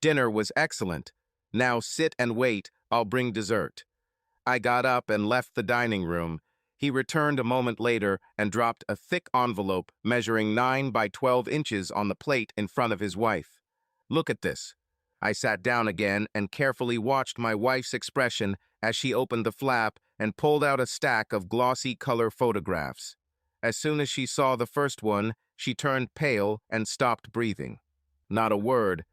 Dinner was excellent. Now sit and wait, I'll bring dessert. I got up and left the dining room. He returned a moment later and dropped a thick envelope measuring 9 by 12 inches on the plate in front of his wife. Look at this. I sat down again and carefully watched my wife's expression as she opened the flap and pulled out a stack of glossy color photographs. As soon as she saw the first one, she turned pale and stopped breathing. Not a word.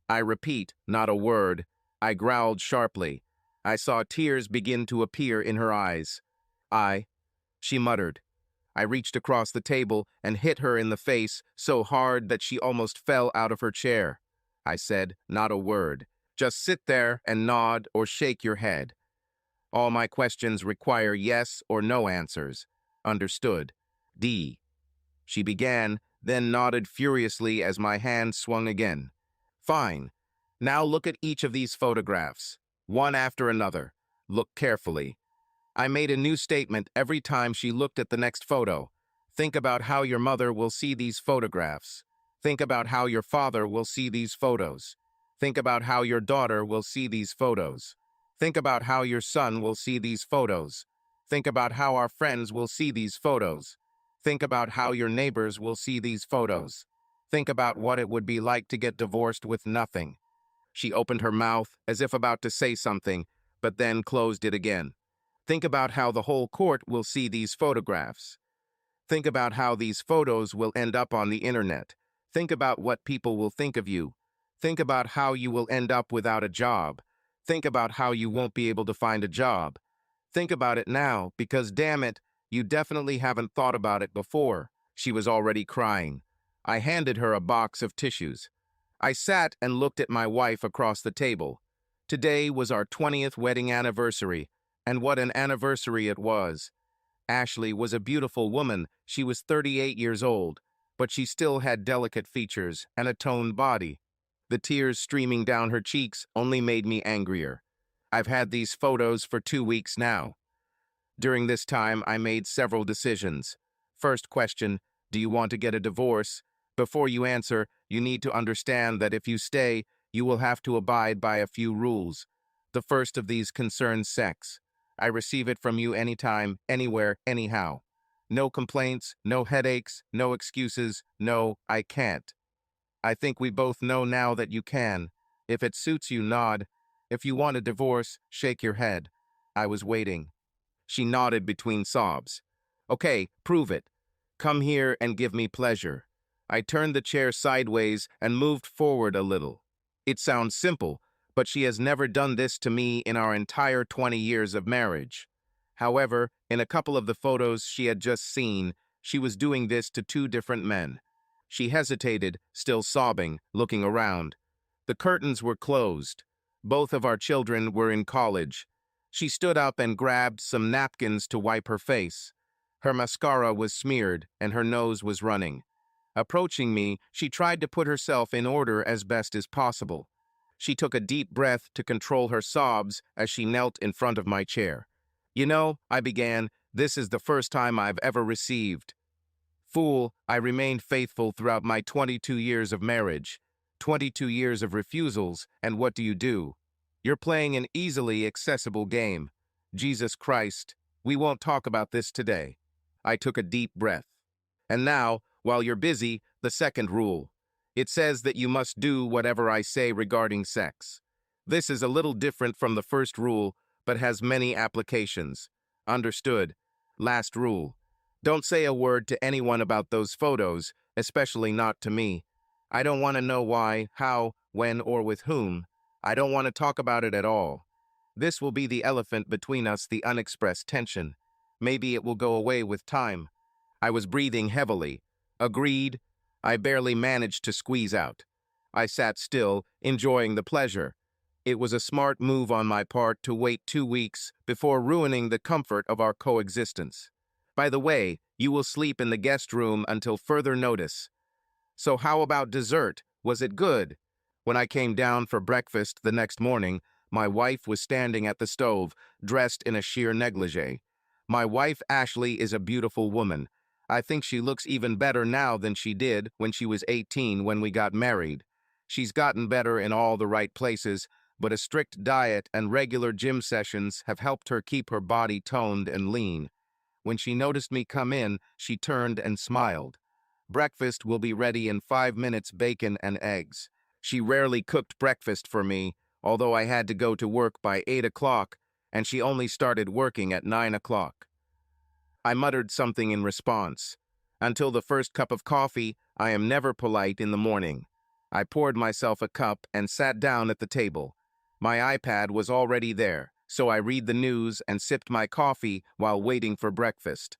I repeat, not a word. I growled sharply. I saw tears begin to appear in her eyes. She muttered. I reached across the table and hit her in the face so hard that she almost fell out of her chair. I said, not a word. Just sit there and nod or shake your head. All my questions require yes or no answers. Understood. D. She began, then nodded furiously as my hand swung again. Fine. Now look at each of these photographs, one after another. Look carefully. I made a new statement every time she looked at the next photo. Think about how your mother will see these photographs. Think about how your father will see these photos. Think about how your daughter will see these photos. Think about how your son will see these photos. Think about how our friends will see these photos. Think about how your neighbors will see these photos. Think about what it would be like to get divorced with nothing. She opened her mouth as if about to say something, but then closed it again. Think about how the whole court will see these photographs. Think about how these photos will end up on the internet. Think about what people will think of you. Think about how you will end up without a job. Think about how you won't be able to find a job. Think about it now, because damn it, you definitely haven't thought about it before. She was already crying. I handed her a box of tissues. I sat and looked at my wife across the table. Today was our 20th wedding anniversary, and what an anniversary it was. Ashley was a beautiful woman. She was 38 years old, but she still had delicate features and a toned body. The tears streaming down her cheeks only made me angrier. I've had these photos for 2 weeks now. During this time, I made several decisions. First question, do you want to get a divorce? Before you answer, you need to understand that if you stay, you will have to abide by a few rules. The first of these concerns sex. I receive it from you anytime, anywhere, anyhow. No complaints, no headaches, no excuses, no, I can't. I think we both know now that you can. If it suits you, nod. If you want a divorce, shake your head. I was waiting. She nodded between sobs. Okay, prove it. Come here and give me pleasure. I turned the chair sideways and moved forward a little. It sounds simple, but she has never done this to me in our entire 20 years of marriage. However, in a couple of the photos she had just seen, she was doing this to 2 different men. She hesitated, still sobbing, looking around. The curtains were closed. Both of our children were in college. She stood up and grabbed some napkins to wipe her face. Her mascara was smeared and her nose was running. Approaching me, she tried to put herself in order as best as possible. She took a deep breath to control her sobs as she knelt in front of my chair. You know, I began, this is the first time I've ever received. Fool, I remained faithful throughout my 22 years of marriage. 22 years of refusals, and what do? You're playing an easily accessible game. Jesus Christ, we won't talk about this today. I took a deep breath. And now, while you're busy, the second rule. It says that you must do whatever I say regarding sex. This is a little different from the first rule, but has many applications. Understood. Last rule. Don't say a word to anyone about those photos, especially not to me. I don't want to know why, how, when, or with whom. I don't want to talk about it at all. This will be the elephant between us, the unexpressed tension. Maybe it will go away with time. I was breathing heavily. Agreed. I barely managed to squeeze out. I sat still, enjoying the pleasure. It was a smart move on my part to wait 2 weeks before ruining the comfort of our coexistence. By the way, you will sleep in the guest room until further notice. So how about dessert? Was it good? When I came down for breakfast the next morning, my wife was standing at the stove, dressed in a sheer negligee. My wife, Ashley, is a beautiful woman. I think she looks even better now than she did when she was 18 when we got married. She's gotten better in all the right places, but a strict diet and regular gym sessions have helped her keep her body toned and lean. When she noticed me come in, she turned and smiled. Breakfast will be ready in 5 minutes, bacon and eggs. She rarely cooked breakfast for me, although I had to go to work by 8 o'clock, and she only started working at 9 o'clock. I muttered something in response. Until the first cup of coffee, I am never polite in the morning. I poured myself a cup and sat down at the table. My iPad was already there, so I read the news and sipped my coffee while waiting for breakfast.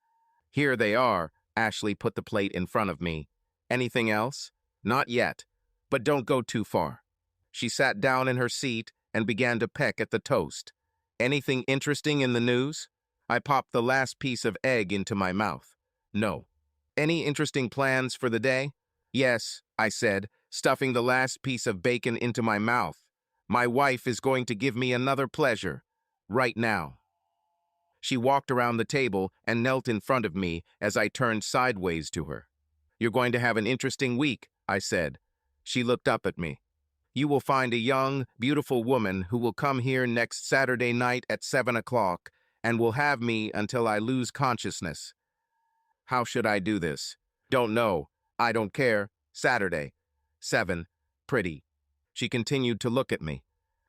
Here they are. Ashley put the plate in front of me. Anything else? Not yet, but don't go too far. She sat down in her seat and began to peck at the toast. Anything interesting in the news? I popped the last piece of egg into my mouth. No. Any interesting plans for the day? Yes, I said, stuffing the last piece of bacon into my mouth. My wife is going to give me another pleasure. Right now. She walked around the table and knelt in front of me as I turned sideways to her. You're going to have an interesting week, I said. She looked up at me. You will find a young, beautiful woman who will come here next Saturday night at 7 o'clock and will have me until I lose consciousness. How should I do this? Don't know. I don't care. Saturday. 7. Pretty. She continued to look at me.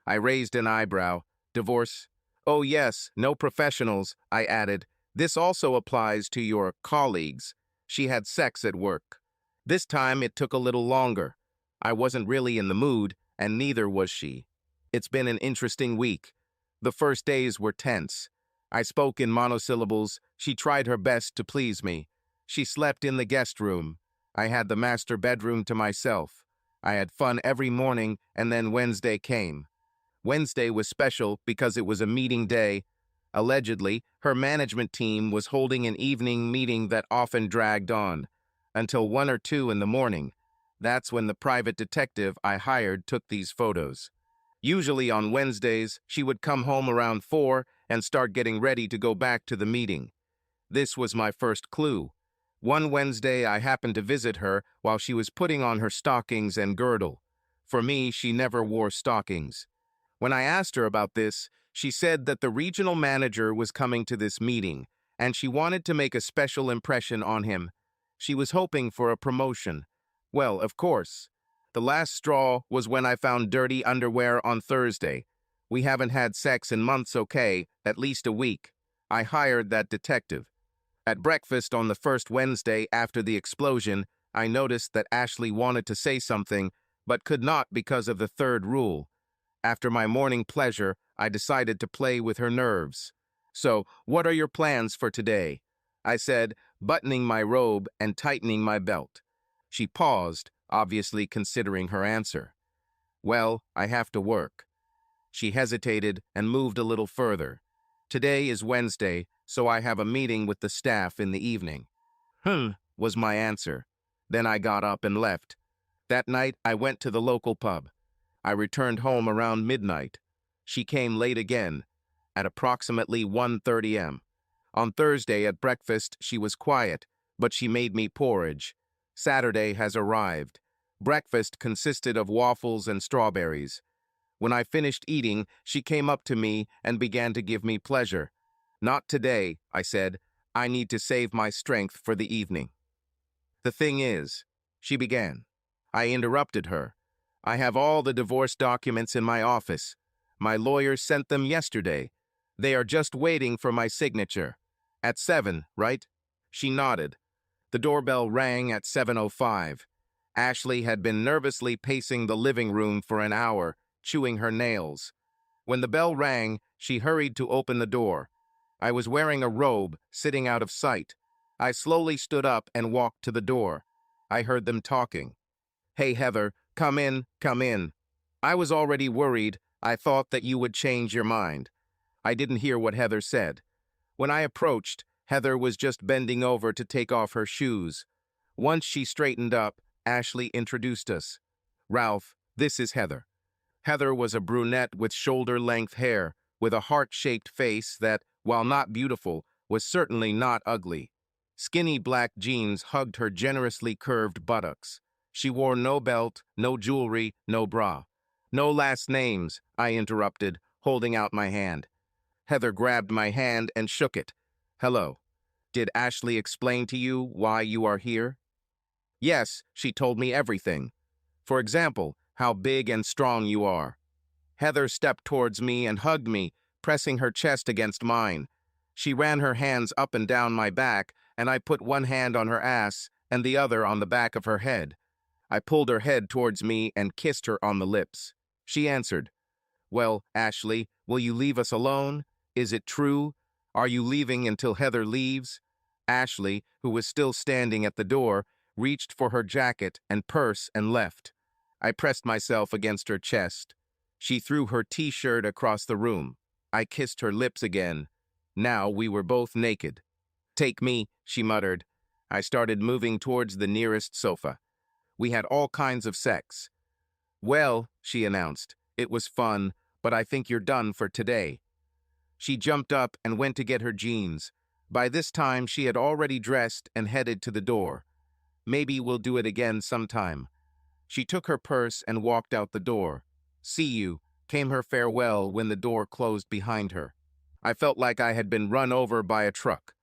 I raised an eyebrow. Divorce? Oh yes, no professionals, I added. This also applies to your colleagues. She had sex at work. This time it took a little longer. I wasn't really in the mood, and neither was she. It's been an interesting week. The first days were tense. I spoke in monosyllables. She tried her best to please me. She slept in the guest room. I had the master bedroom to myself. I had fun every morning, and then Wednesday came. Wednesday was special because it was a meeting day. Allegedly, her management team was holding an evening meeting that often dragged on, until 1 or 2 in the morning. That's when the private detective I hired took these photos. Usually on Wednesdays, she would come home around 4 and start getting ready to go back to the meeting. This was my first clue. One Wednesday, I happened to visit her while she was putting on her stockings and girdle. For me, she never wore stockings. When I asked her about this, she said that the regional manager was coming to this meeting, and she wanted to make a special impression on him. She was hoping for a promotion. Well, of course. The last straw was when I found dirty underwear on Thursday. We haven't had sex in months, okay, at least a week. I hired that detective. At breakfast on the first Wednesday after the explosion, I noticed that Ashley wanted to say something, but could not because of the third rule. After my morning pleasure, I decided to play with her nerves. So, what are your plans for today? I said, buttoning my robe and tightening my belt. She paused, obviously considering her answer. Well, I have to work. She hesitated and moved a little further. Today is Wednesday, so I have a meeting with the staff in the evening. Was my answer. Then I got up and left. That night, I went to the local pub. I returned home around midnight. She came late again, at approximately 1:30 am. On Thursday at breakfast, she was quiet, but she made me porridge. Saturday has arrived. Breakfast consisted of waffles and strawberries. When I finished eating, she came up to me and began to give me pleasure. Not today, I said. I need to save my strength for the evening. The thing is, she began. I interrupted her. I have all the divorce documents in my office. My lawyer sent them yesterday. They are just waiting for my signature. At 7, right? She nodded. The doorbell rang at 7:05. Ashley had been nervously pacing the living room for an hour, chewing her nails. When the bell rang, she hurried to open the door. I was wearing a robe, sitting out of sight. I slowly stood up and walked to the door. I heard them talking. Hey, Heather, come in, come in. I was already worried. I thought that you would change your mind. I didn't hear what Heather said. When I approached, Heather was just bending over to take off her shoes. Once she straightened up, Ashley introduced us. Ralph, this is Heather. Heather was a brunette with shoulder-length hair, with a heart-shaped face that, while not beautiful, was certainly not ugly. Skinny black jeans hugged her generously curved buttocks. She wore no belt, no jewelry, no bra. No last names, I interrupted, holding out my hand. Heather grabbed my hand and shook it. Hello. Did Ashley explain to you why you are here? Yes, she told me everything. For example, how big and strong you are. Heather stepped towards me and hugged me, pressing her chest against mine. She ran her hands up and down my back, and I put one hand on her ass and the other on the back of her head. I pulled her head towards me and kissed her on the lips. She answered, Well, Ashley, will you leave us alone? Is it true? Are you leaving until Heather leaves? Ashley, who was still standing at the door, reached for her jacket and purse and left. I pressed myself against her chest. She threw her t-shirt across the room. I kissed her lips again. Now we were both naked. Take me, she muttered. I started moving towards the nearest sofa. We had all kinds of sex. Well, she announced, it was fun, but I think you're done for today. She jumped up and went to get her jeans. By this time, she had already dressed and headed to the door. Maybe we'll do it again sometime. She took her purse and walked out the door. See you, came her farewell when the door closed behind her. I felt like I had been run over by a truck.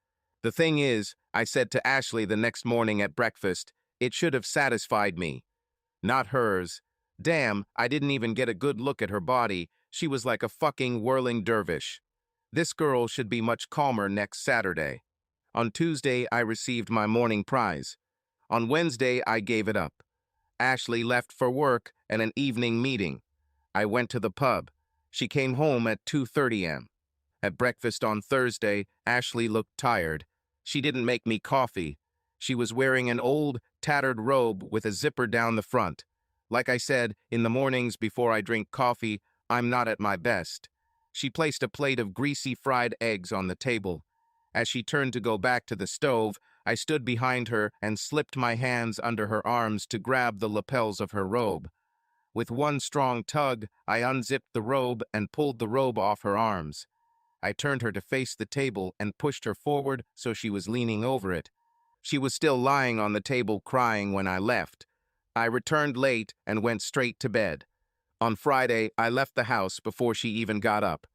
The thing is, I said to Ashley the next morning at breakfast, it should have satisfied me. Not hers. Damn, I didn't even get a good look at her body. She was like a fucking whirling dervish. This girl should be much calmer next Saturday. On Tuesday, I received my morning prize. On Wednesday, I gave it up. Ashley left for work and an evening meeting. I went to the pub. She came home at 2:30 a.m. At breakfast on Thursday, Ashley looked tired. She didn't make me coffee. She was wearing an old, tattered robe with a zipper down the front. Like I said, in the mornings before I drink coffee, I'm not at my best. She placed a plate of greasy fried eggs on the table. As she turned to go back to the stove, I stood behind her and slipped my hands under her arms to grab the lapels of her robe. With one strong tug, I unzipped the robe and pulled the robe off her arms. I turned her to face the table and pushed her forward so she was leaning over it. She was still lying on the table crying when I left. I returned late and went straight to bed. On Friday, I left the house before she even got up.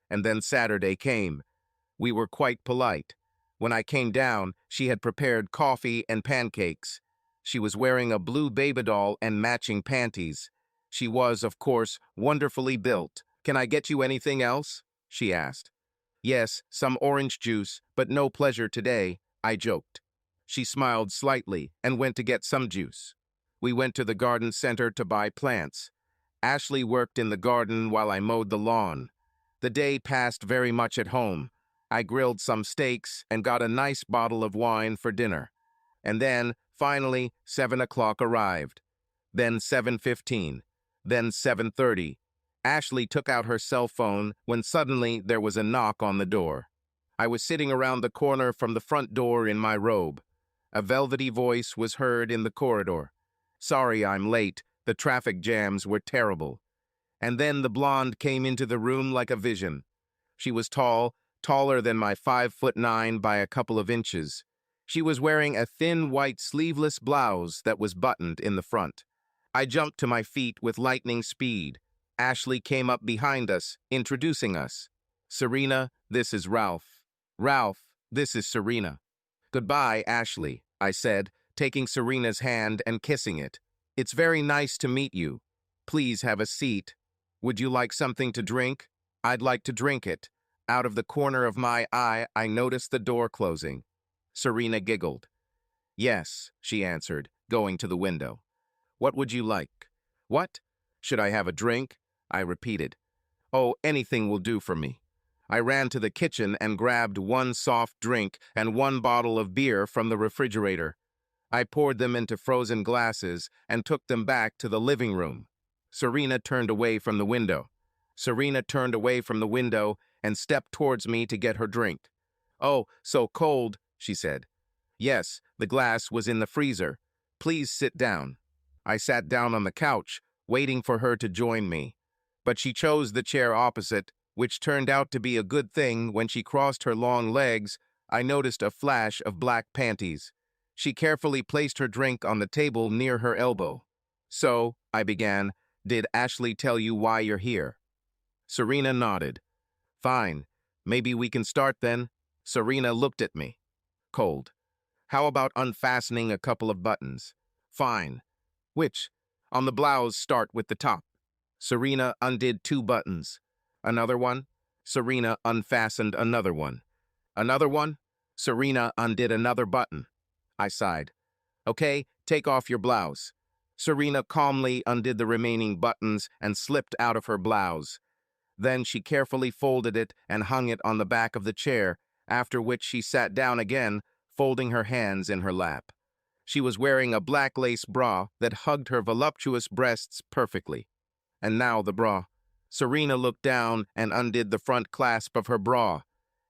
And then Saturday came. We were quite polite. When I came down, she had prepared coffee and pancakes. She was wearing a blue baby doll and matching panties. She was, of course, wonderfully built. Can I get you anything else? She asked. Yes, some orange juice, but no pleasure today, I joked. She smiled slightly and went to get some juice. We went to the garden center to buy plants. Ashley worked in the garden while I mowed the lawn. The day passed very much at home. I grilled some steaks and got a nice bottle of wine for dinner. And then, finally, 7 o'clock arrived. Then 7:15. Then 7:30. Ashley took out her cell phone when suddenly there was a knock on the door. I was sitting around the corner from the front door in my robe. A velvety voice was heard in the corridor. Sorry I'm late. The traffic jams were terrible. And then the blonde came into the room like a vision. She was tall, taller than my 5'9" by a couple of inches. She was wearing a thin white sleeveless blouse that was buttoned in the front. I jumped to my feet with lightning speed. Ashley came up behind us, introducing us. Serena, this is Ralph. Ralph, this is Serena. Goodbye, Ashley, I said, taking Serena's hand and kissing it. It's very nice to meet you. Please have a seat. Would you like something to drink? I'd like to drink it. Out of the corner of my eye, I noticed the door closing. Serena giggled. Yes, she answered, going to the window. What would you like? What? Should I have a drink? I repeated. Oh, anything will do for me. I ran to the kitchen and grabbed one soft drink and one bottle of beer from the refrigerator. I poured them into frozen glasses and took them back to the living room. Serena turned away from the window. Serena turned away from the window and stepped towards me to get her drink. Oh, so cold, she said. Yes, the glass was in the freezer. Please sit down. I sat down on the couch, waiting for her to join me. But she chose the chair opposite, which turned out to be a good thing. When she crossed her long legs, I noticed a flash of black panties. She carefully placed her drink on the table near her elbow. "So," I began, "did Ashley tell you why you're here?" Serena nodded. "Fine. Maybe we can start then." Serena looked at me. Cold. "How about unfastening a couple of buttons?" "Fine." "Which?" "On the blouse, start with the top." Serena undid 2 buttons. "Another one?" Serena unfastened another one. "Another one?" Serena undid another button. I sighed. "Okay, take off your blouse." Serena calmly undid the remaining buttons and slipped out of her blouse. Then she carefully folded it and hung it on the back of the chair, after which she sat down again, folding her hands in her lap. She was wearing a black lace bra that hugged her voluptuous breasts perfectly. And now the bra. Serena looked down and undid the front clasp of her bra.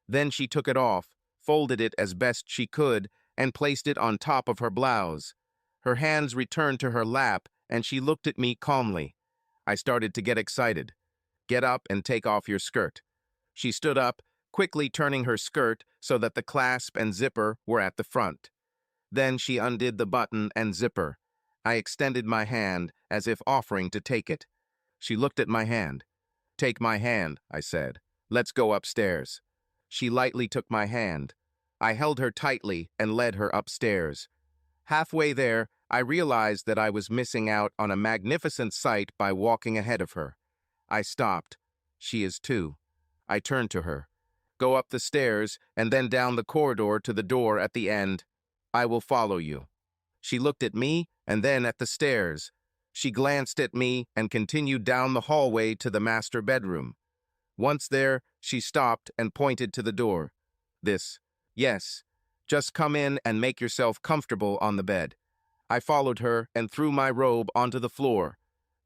Then she took it off, folded it as best she could, and placed it on top of her blouse. Her hands returned to her lap, and she looked at me calmly. I started to get excited. "Get up and take off your skirt." She stood up, quickly turning her skirt so that the clasp and zipper were at the front. Then she undid the button and zipper. I extended my hand as if offering to take it. She looked at my hand. "Take my hand," I said. "Let's go upstairs." She lightly took my hand. I held her tightly and led her upstairs. Halfway there, I realized that I was missing out on a magnificent sight by walking ahead of her. I stopped. She is too. I turned to her. "Go up the stairs and then down the corridor to the door at the end. I will follow you." She looked at me and then at the stairs. She glanced at me and continued down the hallway to the master bedroom. Once there, she stopped and pointed to the door. "This. Yes. Just come in and make yourself comfortable on the bed." I followed her and threw my robe onto the floor.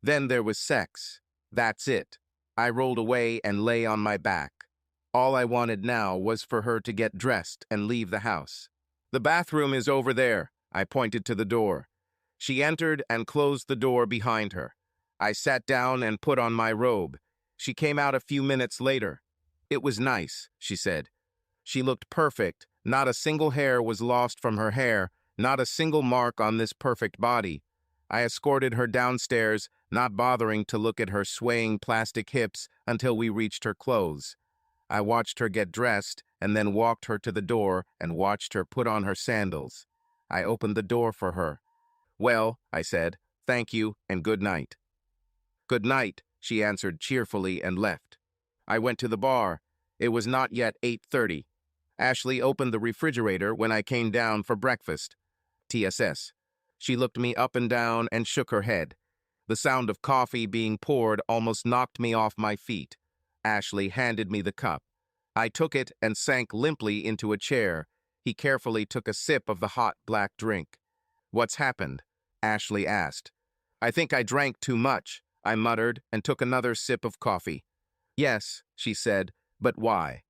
Then there was sex. That's it. I rolled away and lay on my back. All I wanted now was for her to get dressed and leave the house. "The bathroom is over there." I pointed to the door. She entered and closed the door behind her. I sat down and put on my robe. She came out a few minutes later. "It was nice," she said. She looked perfect. Not a single hair was lost from her hair, not a single mark on this perfect body. I escorted her downstairs, not bothering to look at her swaying plastic hips until we reached her clothes. I watched her get dressed and then walked her to the door and watched her put on her sandals. I opened the door for her. "Well," I said, "thank you and good night." "Good night," she answered cheerfully and left. I went to the bar. It was not yet 8:30. Ashley opened the refrigerator when I came down for breakfast. TSS. She looked me up and down and shook her head. The sound of coffee being poured almost knocked me off my feet. Ashley handed me the cup. I took it and sank limply into a chair. He carefully took a sip of the hot black drink. "What's happened?" Ashley asked. "I think I drank too much," I muttered and took another sip of coffee. "Yes," she said, "but why?"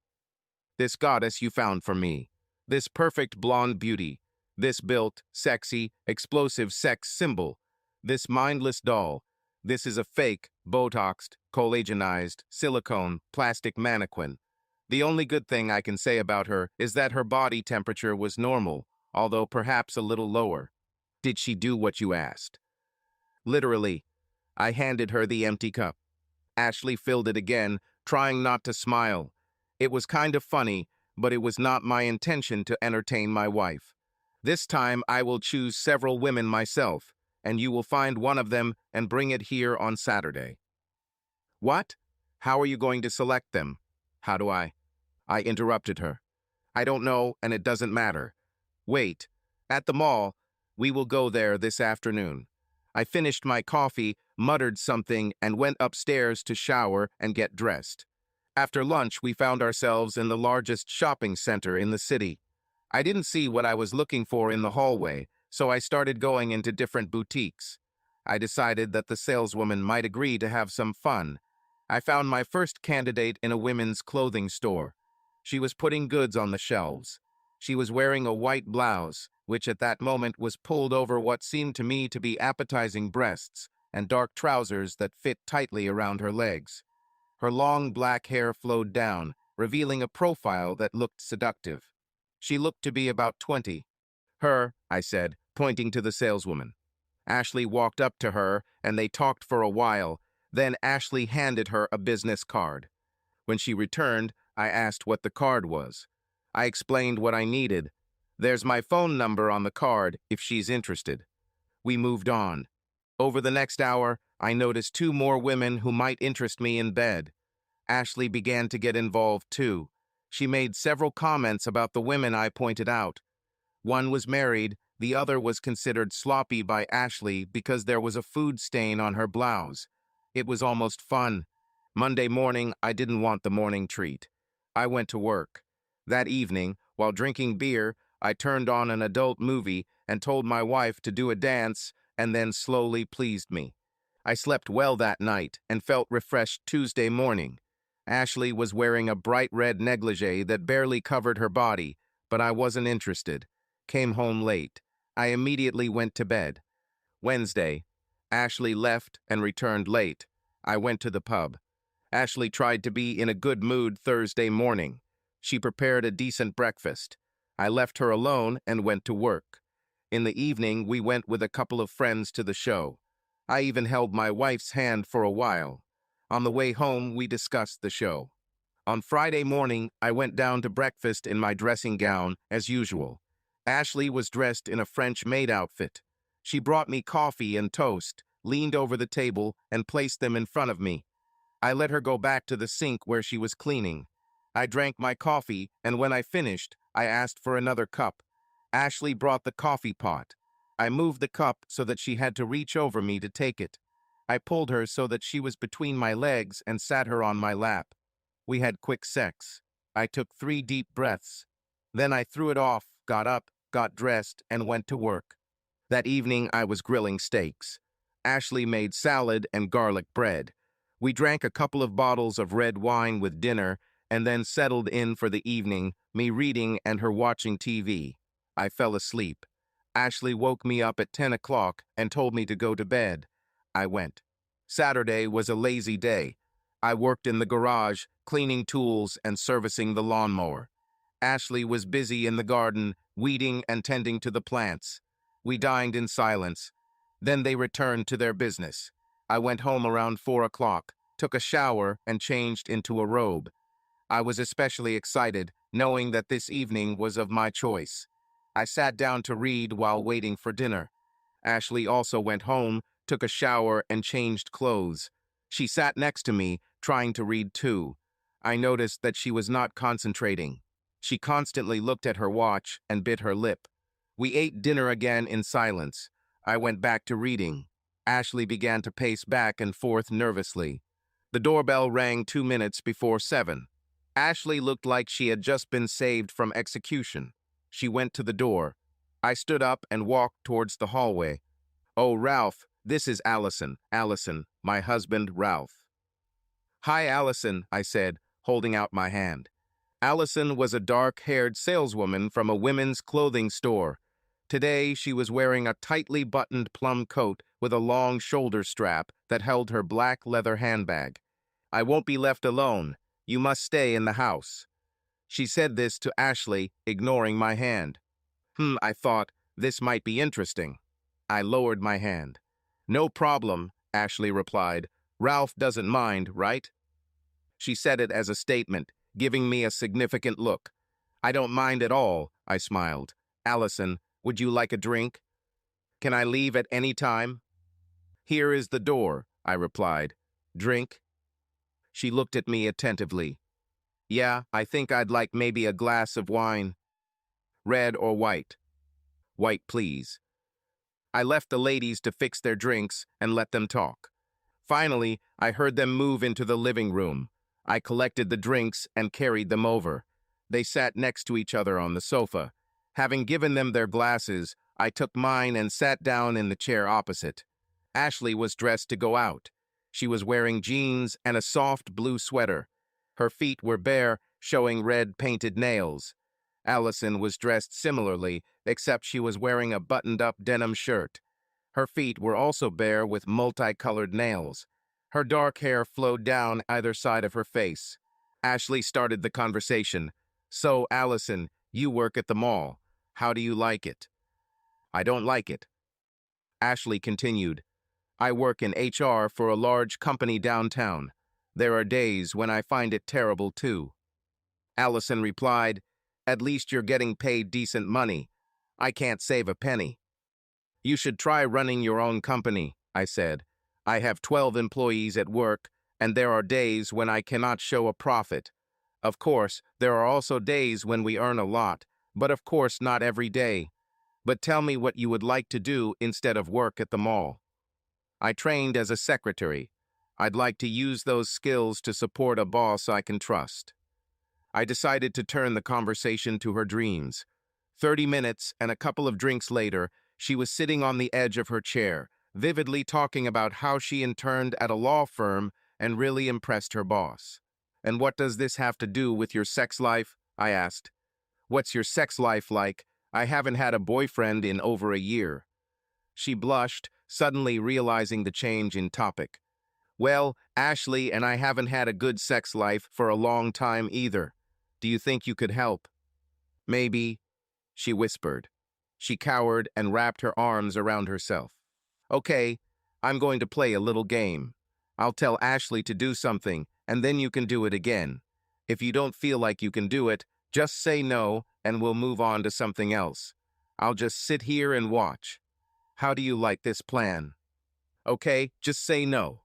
"This goddess you found for me. This perfect blonde beauty. This built, sexy, explosive sex symbol. This mindless doll. This is a fake, Botoxed, collagenized, silicone, plastic mannequin. The only good thing I can say about her is that her body temperature was normal, although perhaps a little lower." "Did she do what you asked?" "Literally." I handed her the empty cup. Ashley filled it again, trying not to smile. It was kind of funny, but it was not my intention to entertain my wife. "This time I will choose several women myself, and you will find one of them and bring it here on Saturday." "What? How are you going to select them?" "How do I?" I interrupted her. "I don't know, and it doesn't matter. Wait. At the mall. We will go there this afternoon." I finished my coffee, muttered something, and went upstairs to shower and get dressed. After lunch, we found ourselves in the largest shopping center in the city. I didn't see what I was looking for in the hallway, so I started going into different boutiques. I decided that the saleswoman might agree to have some fun. I found my first candidate in a women's clothing store. She was putting goods on the shelves. She was wearing a white blouse, which at that moment was pulled over what seemed to me to be appetizing breasts, and dark trousers that fit tightly around her legs. Her long black hair flowed down, revealing a profile that looked seductive. She looked to be about 20. Her, I said, pointing to the saleswoman. Ashley walked up to her, and they talked for a while. Then Ashley handed her a business card. When she returned, I asked what the card was. I explained what I needed. There's my phone number on the card if she's interested. We moved on. Over the next hour, I noticed two more women who might interest me in bed. Ashley began to get involved too. She made several comments about the women I pointed out. One was married, the other was considered sloppy by Ashley because there was a food stain on her blouse. It was almost fun. Monday morning, I didn't want the morning treat. I went to work. That evening, while drinking beer, I turned on an adult movie and told my wife to do a dance and then slowly pleased me. I slept well that night and felt refreshed Tuesday morning. Ashley was wearing a bright red negligee that barely covered her body, but I wasn't interested. Came home late. I immediately went to bed. Wednesday, Ashley left and returned late. I went to the pub. Ashley tried to be in a good mood Thursday morning. She prepared a decent breakfast. I left her alone and went to work. In the evening, we went with a couple of friends to the show. I even held my wife's hand for a while. On the way home, we discussed the show. On Friday morning, I went down to breakfast in my dressing gown, as usual. Ashley was dressed in a French maid outfit. She brought me coffee and toast, leaned over the table, and placed them in front of me. I let her go back to the sink where she was cleaning. I drank my coffee, and when I finished, I asked for another cup. Ashley brought the coffee pot. I moved the cup so that she had to reach over me to take it. I pulled her so that she was between my legs and sat her on my lap. We had quick sex. I took 3 deep breaths. Then I threw it off, got up, got dressed, and went to work. That evening, I was grilling steaks. Ashley made salad and garlic bread. We drank a couple of bottles of red wine with dinner and then settled in for the evening, me reading and her watching TV. I fell asleep. Ashley woke me up at 10 o'clock and told me to go to bed. I went. Saturday was a lazy day. I worked in the garage, cleaning tools and servicing the lawnmower. Ashley was busy in the garden, weeding and tending to the plants. We dined in silence. Then they returned to their business. I went home around 4 o'clock, took a shower, and changed into a robe. I was especially excited, knowing that this evening was of my choice. I sat down to read while waiting for dinner. Ashley also went home, took a shower, and changed clothes. She sat next to me, trying to read too. I noticed that she was not concentrating. She constantly looked at her watch and bit her lip. We ate dinner again in silence. I went back to reading. Ashley began to pace back and forth nervously. The doorbell rang 2 minutes before 7. Ashley looked like she had just been saved from execution. She went to the door. I stood up and walked towards the hallway. "Oh, Ralph, this is Allison. Allison, my husband, Ralph." "Hi, Allison," I said, holding out my hand. Allison was a dark-haired saleswoman from a women's clothing store. Today, she was wearing a tightly buttoned plum coat with a long shoulder strap that held her black leather handbag. "I won't be left alone. You must stay in the house." She said this to Ashley, ignoring my hand. I thought, this might be interesting. I lowered my hand. "No problem," Ashley replied. "Ralph doesn't mind, right?" She said it as a statement, giving me a significant look. "I don't mind at all," I smiled. "Allison, would you like a drink? Can I leave at any time?" "Here is the door," I replied. "Drink?" She looked at me attentively. "Yeah, I think I'd like maybe a glass of wine." "Red or white?" "White, please." I left the ladies to fix their drinks and let them talk. Finally, I heard them move into the living room. I collected the drinks and carried them over. They sat next to each other on the sofa. Having given them their glasses, I took mine and sat down in the chair opposite. Ashley was dressed to go out. She was wearing jeans and a soft blue sweater. Her feet were bare, showing red painted nails. Allison was dressed similarly, except she was wearing a buttoned-up denim shirt. Her feet were also bare with multicolored nails. Her dark hair flowed down either side of her face. Ashley started the conversation. "So, Allison, you work at the mall. How do you like it?" I don't like it. Ashley continued, I work in HR for a large company downtown. There are days when I find it terrible too. Allison replied, at least you're getting paid decent money. I can't save a penny. You should try running your own company, I said. I have 12 employees at work, and there are days when I cannot show a profit. Of course, there are also days when we earn a lot, but of course not every day. But tell me what you would like to do instead of work at the mall. I trained as a secretary. I'd like to use those skills to support a boss I can trust. I decided to turn the conversation to her dreams. 30 minutes and a couple of drinks later, she was sitting on the edge of her chair, vividly talking about how she interned at a law firm and really impressed her boss. And what does this have to do with your sex life? I asked. What's your sex life like? I haven't had a boyfriend in over a year. She blushed, suddenly realizing the change in topic. Well, Ashley and I haven't had a good sex life for a long time either. Do you think you could help? Maybe, she whispered. She cowered and wrapped her arms around herself. Okay, I'm going to play a little game. I'll tell Ashley to do something, and then you can do it again. If you don't feel like you can do it, just say no, and we'll move on to something else. I'll just sit here and watch. How do you like this plan? Okay, just say no.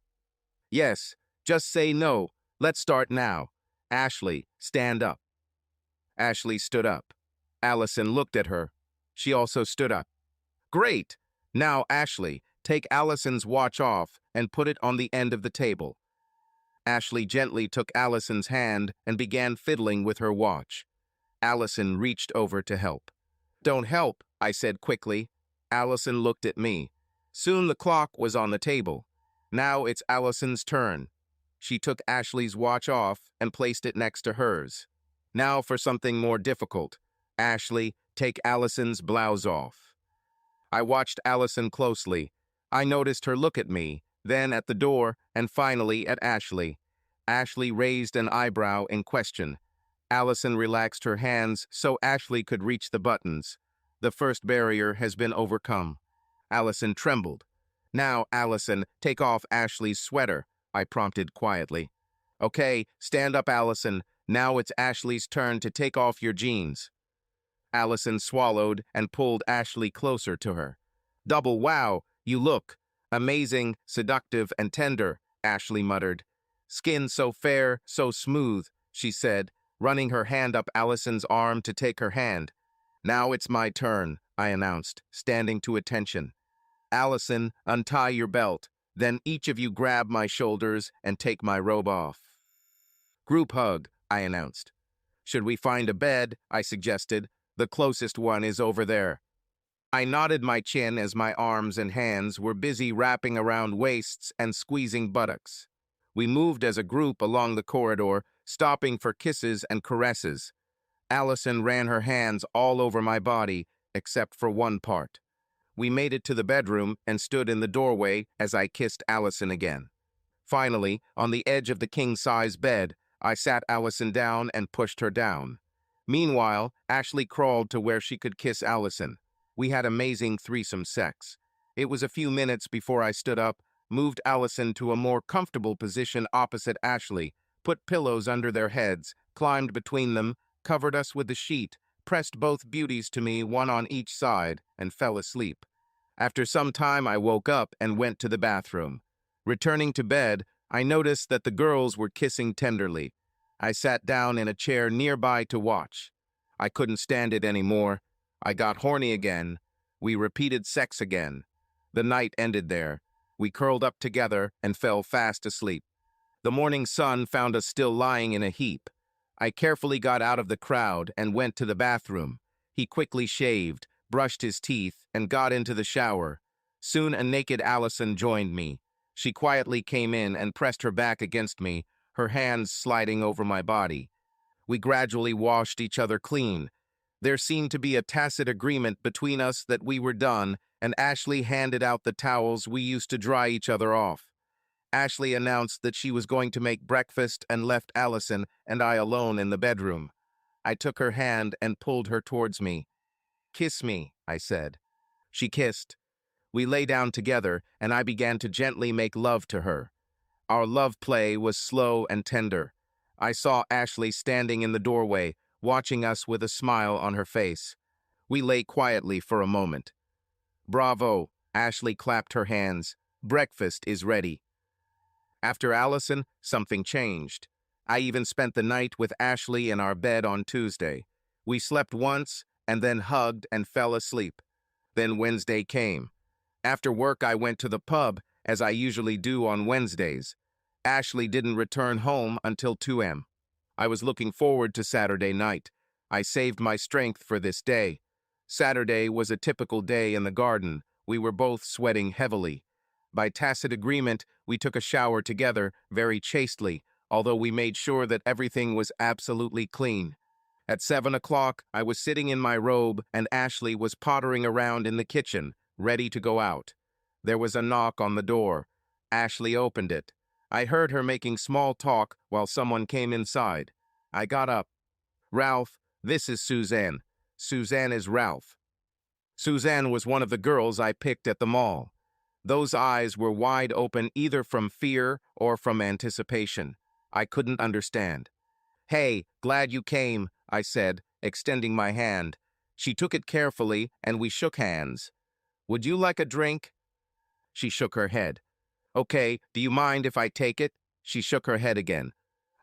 Yes, just say no. Let's start now. Ashley, stand up. Ashley stood up. Allison looked at her. She also stood up. Great! Now, Ashley, take Allison's watch off and put it on the end of the table. Ashley gently took Allison's hand and began fiddling with her watch. Allison reached over to help. Don't help, I said quickly. Allison looked at me. Soon the clock was on the table. Now it's Allison's turn. She took Ashley's watch off and placed it next to hers. Now for something more difficult. Ashley, take Allison's blouse off. I watched Allison closely. I noticed her look at me, then at the door, and finally at Ashley. Ashley raised an eyebrow in question. Allison relaxed her hands so Ashley could reach the buttons. The first barrier has been overcome. Allison trembled. Now, Allison, take off Ashley's sweater, I prompted quietly. Okay, stand up, Allison. Now it's Ashley's turn to take off your jeans. Allison swallowed and pulled Ashley closer to her. Double wow, you look. Amazing, seductive, and tender, Ashley muttered. Skin so fair, so smooth, she said, running her hand up Allison's arm to take her hand. Now it's my turn, I announced, standing to attention. Allison, untie your belt. Then each of you grab my shoulders and take my robe off. Group hug, I announced. Should we find a bed? I suggested. The closest one is over there. I nodded my chin as my arms and hands were busy wrapping around waists and squeezing buttocks. We moved as a group along the corridor, stopping for kisses and caresses. Allison ran her hands all over my body, except for one part. We made it to the bedroom and stood in the doorway as I kissed Allison again. Finally, on the edge of the king-size bed, I sat Allison down and pushed her down. Meanwhile, Ashley crawled to where she could kiss Allison. We had amazing threesome sex. It was a few minutes before I stood up, moved Allison to a more comfortable position opposite Ashley, put pillows under their heads, climbed between them, covered us with the sheet, pressed both beauties to me, one on each side, and fell asleep. After some time, I woke up and went to the bathroom. Returning to bed, I noticed that the girls were kissing tenderly. I sat down in a chair nearby to watch. I couldn't stand it anymore. I got horny again. We repeated sex again. The night ended there. We curled up together and fell fast asleep. The morning sun found us still lying in a heap. I carefully got out of the crowd and went to the bathroom. He quickly shaved, brushed his teeth, and got into the shower. Soon a naked Allison joined me. She quietly came in and pressed her back against me, her hands sliding over my body. We gradually washed each other clean. There seemed to be a tacit agreement between us that we were done, and Ashley handed out the towels we used to dry each other off. Ashley announced that she was going to make breakfast and left Allison and I alone in the bedroom. I took her hand and pulled her towards me. Kiss me, I said. She kissed. We lay down together, and I began to gently make love to her. Our love play was slow and tender. I saw Ashley standing in the doorway, watching us with a smile on her face. We lay quietly for a moment. "Bravo," Ashley clapped her hands. "Breakfast is ready." After Allison, something changed. I even spent the night with Ashley in our bed on Tuesday. We slept once, and then hugged and fell asleep. Then Wednesday came. After work, I went to the pub, as I usually do on Wednesdays. Ashley didn't return home until 2 a.m. I was looking forward to Saturday night. I saved my strength for this day. Saturday was a typical day in the garden. We were both sweating heavily. By tacit agreement, we took a shower together, very chastely, although we made sure that everything was absolutely clean. At 7 o'clock, I was sitting in my robe, and Ashley was pottering around in the kitchen, ready to go out. There was a knock on the door. Ashley opened it. I heard her making small talk while someone came inside. I got up. "Ralph, this is Suzanne. Suzanne is Ralph." Suzanne was one of the girls I picked at the mall. Those eyes were wide open either from fear or from anticipation. I couldn't understand. "Hey, glad you came," I said, extending my hand. She took it carefully, and we shook hands. "Would you like a drink?" She shook her head. "Okay, do you mind if I take it?" She shook her head again.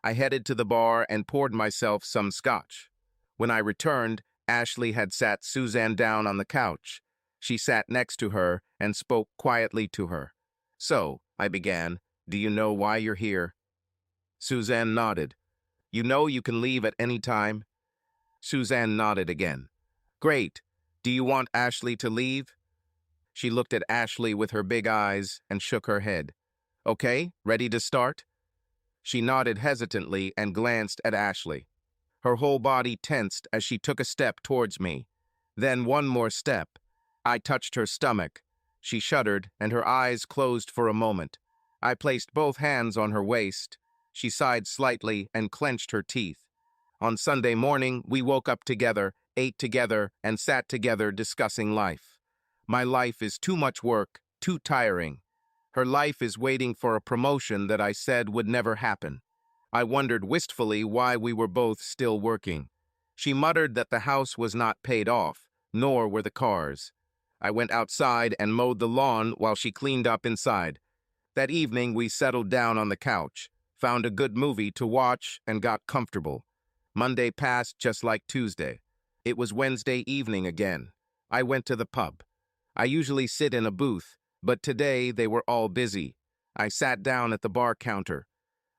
I headed to the bar and poured myself some scotch. When I returned, Ashley had sat Suzanne down on the couch. She sat next to her and spoke quietly to her. "So," I began, "do you know why you're here?" Suzanne nodded. "You know you can leave at any time?" Suzanne nodded again. "Great. Do you want Ashley to leave?" She looked at Ashley with her big eyes and shook her head. "Okay, ready to start?" She nodded hesitantly and glanced at Ashley. Her whole body tensed as she took a step towards me. Then one more step. I touched her stomach. She shuddered, and her eyes closed for a moment. I placed both hands on her waist. She sighed slightly and clenched her teeth. On Sunday morning, we woke up together, ate together, and sat together discussing life. My life is too much work, too tiring. Her life is waiting for a promotion that I said would never happen. I wondered wistfully why we were both still working. She muttered that the house was not paid off, nor were the cars. I went outside and mowed the lawn while she cleaned up inside. That evening, we settled down on the couch, found a good movie to watch, and got comfortable. Monday passed just like Tuesday. It was Wednesday evening again. I went to the pub. I usually sit in a booth, but today they were all busy. I sat down at the bar counter.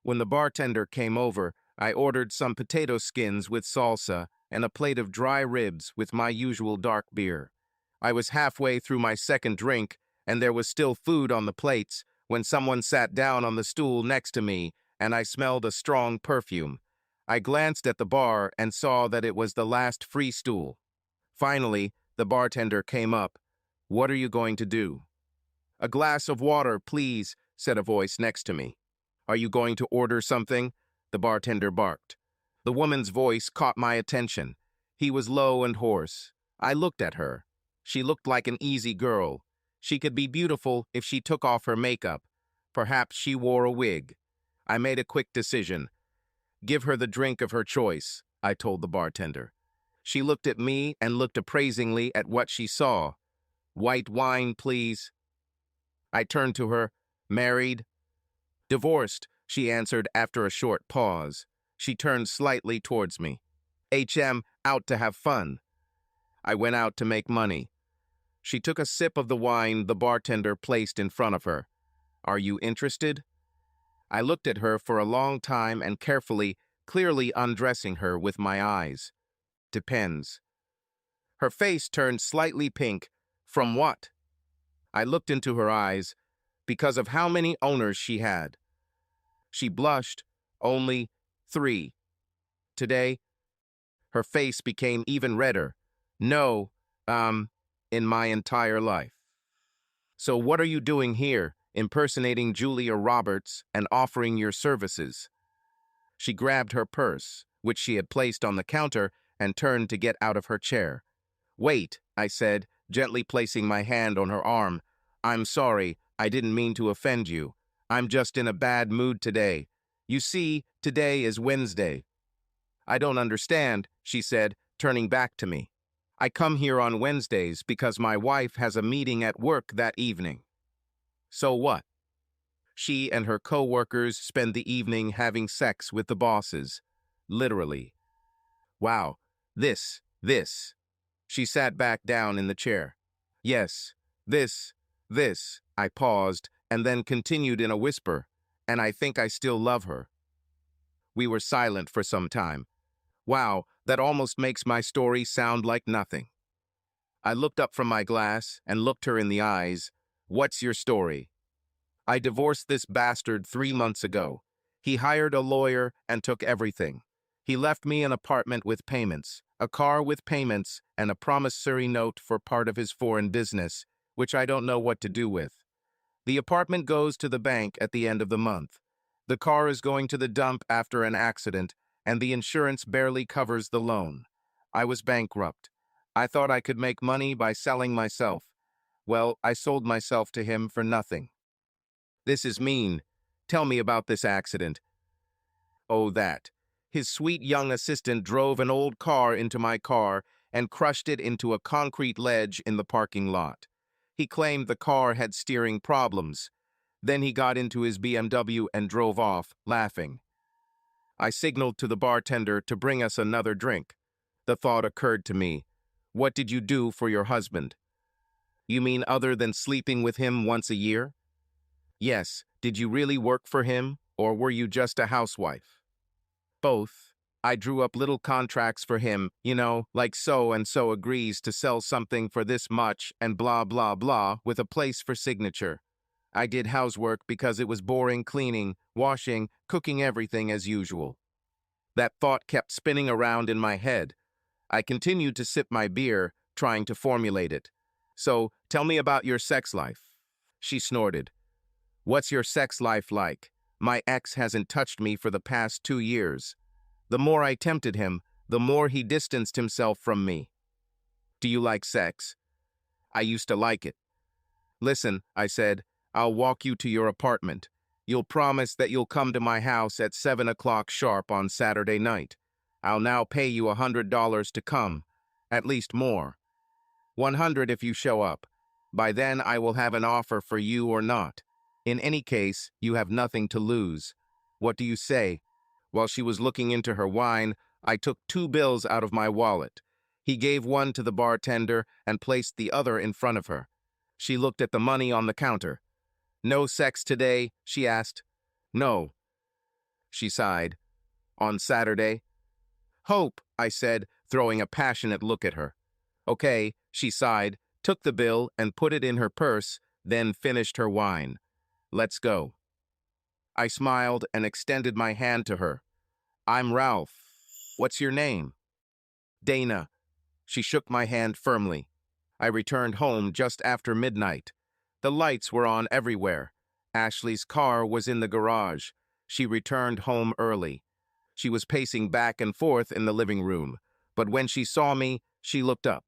When the bartender came over, I ordered some potato skins with salsa and a plate of dry ribs with my usual dark beer. I was halfway through my second drink, and there was still food on the plates when someone sat down on the stool next to me, and I smelled a strong perfume. I glanced at the bar and saw that it was the last free stool. Finally, the bartender came up. "What are you going to do?" "A glass of water, please," said a voice next to me. "Are you going to order something?" the bartender barked. The woman's voice caught my attention. He was low and hoarse. I looked at her. She looked like an easy girl. She could be beautiful if she took off her makeup. Perhaps she wore a wig. I made a quick decision. "Give her the drink of her choice," I told the bartender. She looked at me and looked appraisingly at what she saw. "White wine, please." I turned to her. "Married?" "Divorced," she answered after a short pause. She turned slightly towards me. Out to have fun." I went out to make money. She took a sip of the wine the bartender placed in front of her. "Are you interested?" I looked at her for a long time and carefully, clearly undressing her with my eyes. "Depends." Her face turned slightly pink. "From what?" I looked into her eyes. "Because of how many owners she had." She blushed. "Only 3. Today?" Her face became even redder. "No, in my entire life." "So what are you doing here, impersonating Julia Roberts and offering your services?" She grabbed her purse, which she had placed on the counter, and turned to get out of her chair. "Wait," I said, gently placing my hand on her arm. "I'm sorry, I didn't mean to offend you. I'm just in a bad mood today. You see, today is Wednesday." "I don't understand," she said, turning back to me. "I come here on Wednesdays because my wife has a meeting at work that evening." "So what?" "She and her co-workers spend the evening having sex with the bosses. Literally." "Wow, this." She sat back down in the chair. "Yes, this." I paused and then continued in a whisper, "And I think I still love her." We were silent for some time. Wow, that almost makes my story sound like nothing. I looked up from my glass and looked her in the eyes. "What's your story?" "I divorced this bastard 3 months ago. He hired a lawyer and took everything. He left me an apartment with payments, a car with payments, and a promissory note for part of his foreign business, which I don't know what to do with. The apartment goes to the bank at the end of the month. The car is going to the dump after an accident, and the insurance barely covers the loan. I was bankrupt. I thought I could make money by selling myself. Well, I sold myself to him for nothing." "This is mean. Tell me about this accident." "Oh, that. His sweet young assistant drove an old car into my car and crushed it into a concrete ledge in the parking lot. He claimed the car had steering problems. Then he got into his BMW and drove off, laughing. I signaled to the bartender to bring us another drink. The thought occurred to me. What did you do for your husband?" "You mean other than sleeping with him once a year?" "Yes. Did you really work for him, or were you just a housewife?" "Both. I drew up little contracts for him, like so-and-so agrees to sell something for this much and blah blah blah with a place for signature. I did housework because it was boring cleaning, washing, cooking everything as usual." That thought kept spinning around in my head. I continued to sip my beer, trying to formulate it. "So, tell me about your sex life." She snorted. "What's your sex life like? My ex hasn't touched me for the past 2 years. The more I tempted him, the more he distanced himself from me." "Do you like sex?" "I used to like it." "Listen," I said, "I'll walk you to your apartment. You'll promise that you'll come to my house at 7 o'clock sharp on Saturday night. I'll now pay you $100 to come, at least more. 100 if you show up. By then I will have an offer for you or not. In any case, you have nothing to lose. What do you say?" While she was looking into her wine, I took 2 bills out of my wallet. He gave one to the bartender and placed the other in front of her. She looked at the money on the counter. "No sex today?" she asked. "No." She sighed. "On Saturday?" "Hope," I said, throwing a passionate look at her. "Okay," she sighed, took the bill and put it in her purse, then finished her wine. "Let's go." I smiled and extended my hand to her. "I'm Ralph. What's your name?" "Dana." She shook my hand firmly. I returned home just after midnight. The lights were on everywhere. Ashley's car was in the garage. She returned home early. She was pacing back and forth in the living room, but when she saw me, she looked up.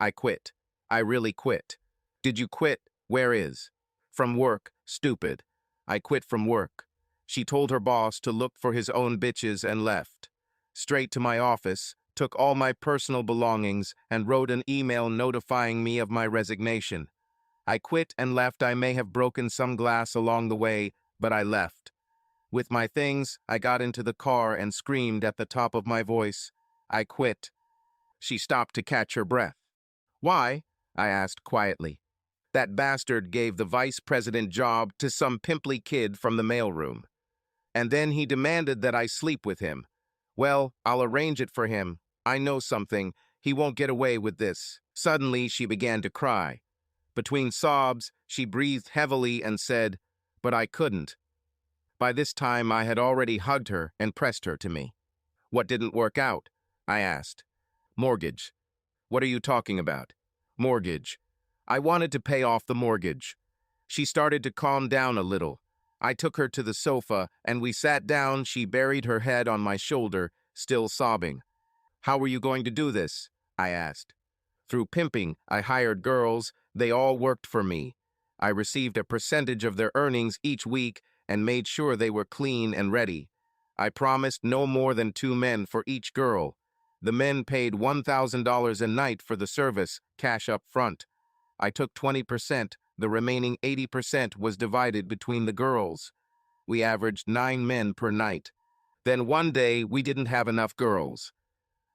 "I quit. I really quit." "Did you quit? Where is?" "From work, stupid. I quit from work." She told her boss to look for his own bitches and left. Straight to my office, took all my personal belongings, and wrote an email notifying me of my resignation. I quit and left. I may have broken some glass along the way, but I left. With my things, I got into the car and screamed at the top of my voice, "I quit." She stopped to catch her breath. "Why?" I asked quietly. "That bastard gave the vice president job to some pimply kid from the mailroom. And then he demanded that I sleep with him. Well, I'll arrange it for him. I know something. He won't get away with this." Suddenly, she began to cry. Between sobs, she breathed heavily and said, "But I couldn't." By this time, I had already hugged her and pressed her to me. "What didn't work out?" I asked. "Mortgage." "What are you talking about?" "Mortgage. I wanted to pay off the mortgage." She started to calm down a little. I took her to the sofa, and we sat down. She buried her head on my shoulder, still sobbing. "How were you going to do this?" I asked. Through pimping, I hired girls. They all worked for me. I received a percentage of their earnings each week and made sure they were clean and ready. I promised no more than 2 men for each girl. The men paid $1,000 a night for the service, cash up front. I took 20%, the remaining 80% was divided between the girls. We averaged 9 men per night. Then one day, we didn't have enough girls.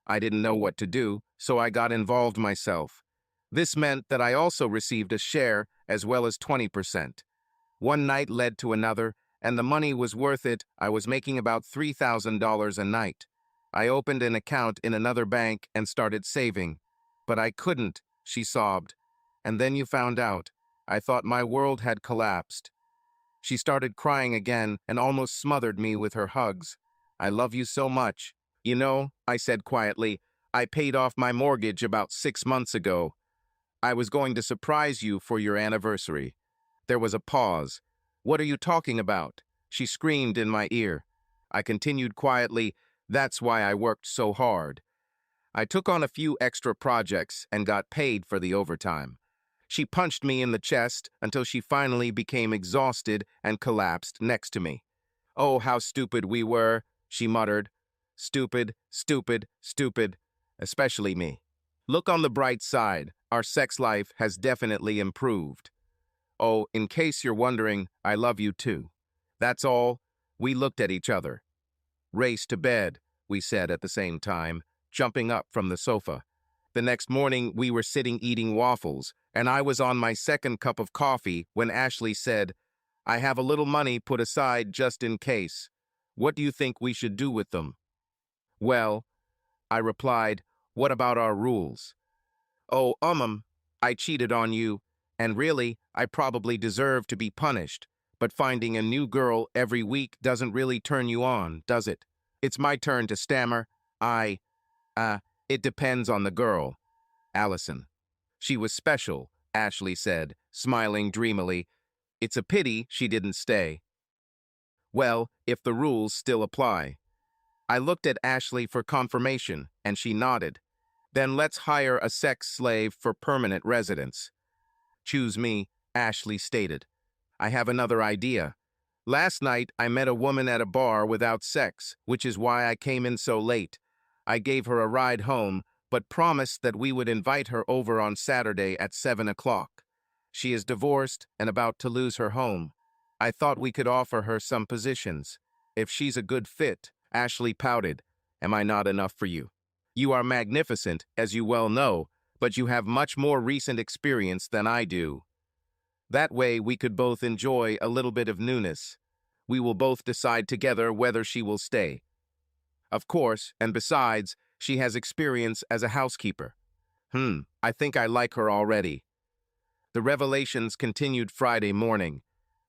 I didn't know what to do, so I got involved myself. This meant that I also received a share as well as 20%. One night led to another, and the money was worth it. I was making about $3,000 a night. I opened an account in another bank and started saving. But I couldn't, she sobbed. And then you found out. I thought my world had collapsed. She started crying again and almost smothered me with her hugs. I love you so much. You know, I said quietly, I paid off my mortgage about 6 months ago. I was going to surprise you for your anniversary. There was a pause. What are you talking about? She screamed in my ear. I continued quietly, that's why I worked so hard. I took on a few extra projects and got paid for the overtime. She punched me in the chest until she finally became exhausted and collapsed next to me. Oh, how stupid we were, she muttered. Stupid, stupid, stupid, especially me. Look on the bright side, our sex life has definitely improved. Oh, in case you're wondering, I love you too. That's all. We looked at each other. Race to bed, we said at the same time, jumping up from the sofa. The next morning, we were sitting eating waffles, and I was on my second cup of coffee when Ashley said, I have a little money put aside just in case. What do you think we should do with them? Well, I replied, what about our rules? Oh, I cheated on you, and really, I probably deserve to be punished. But finding a new girl every week doesn't really turn you on, does it? It's my turn to stammer. It depends on the girl. Allison. She was special, Ashley said, smiling dreamily. It's a pity she didn't stay. Well, if the rules still apply. I looked at Ashley for confirmation, and she nodded. Then let's hire a sex slave for permanent residence. Choose me, Ashley stated. I have another idea. Last night, I met a woman at a bar without sex, which is why I came in so late. I gave her a ride home, but promised that we would invite her over on Saturday at 7 o'clock. She is divorced and about to lose her home. I thought we could offer her some positions. If she's a good fit, Ashley pouted. Am I not enough for you? You are magnificent, as you well know, but you have much more recent experience than I do. That way we could both enjoy a little bit of newness. We will both decide together whether she will stay. Of course, and besides, she has experience as a housekeeper. I think I like her already. The revelations continued Friday morning.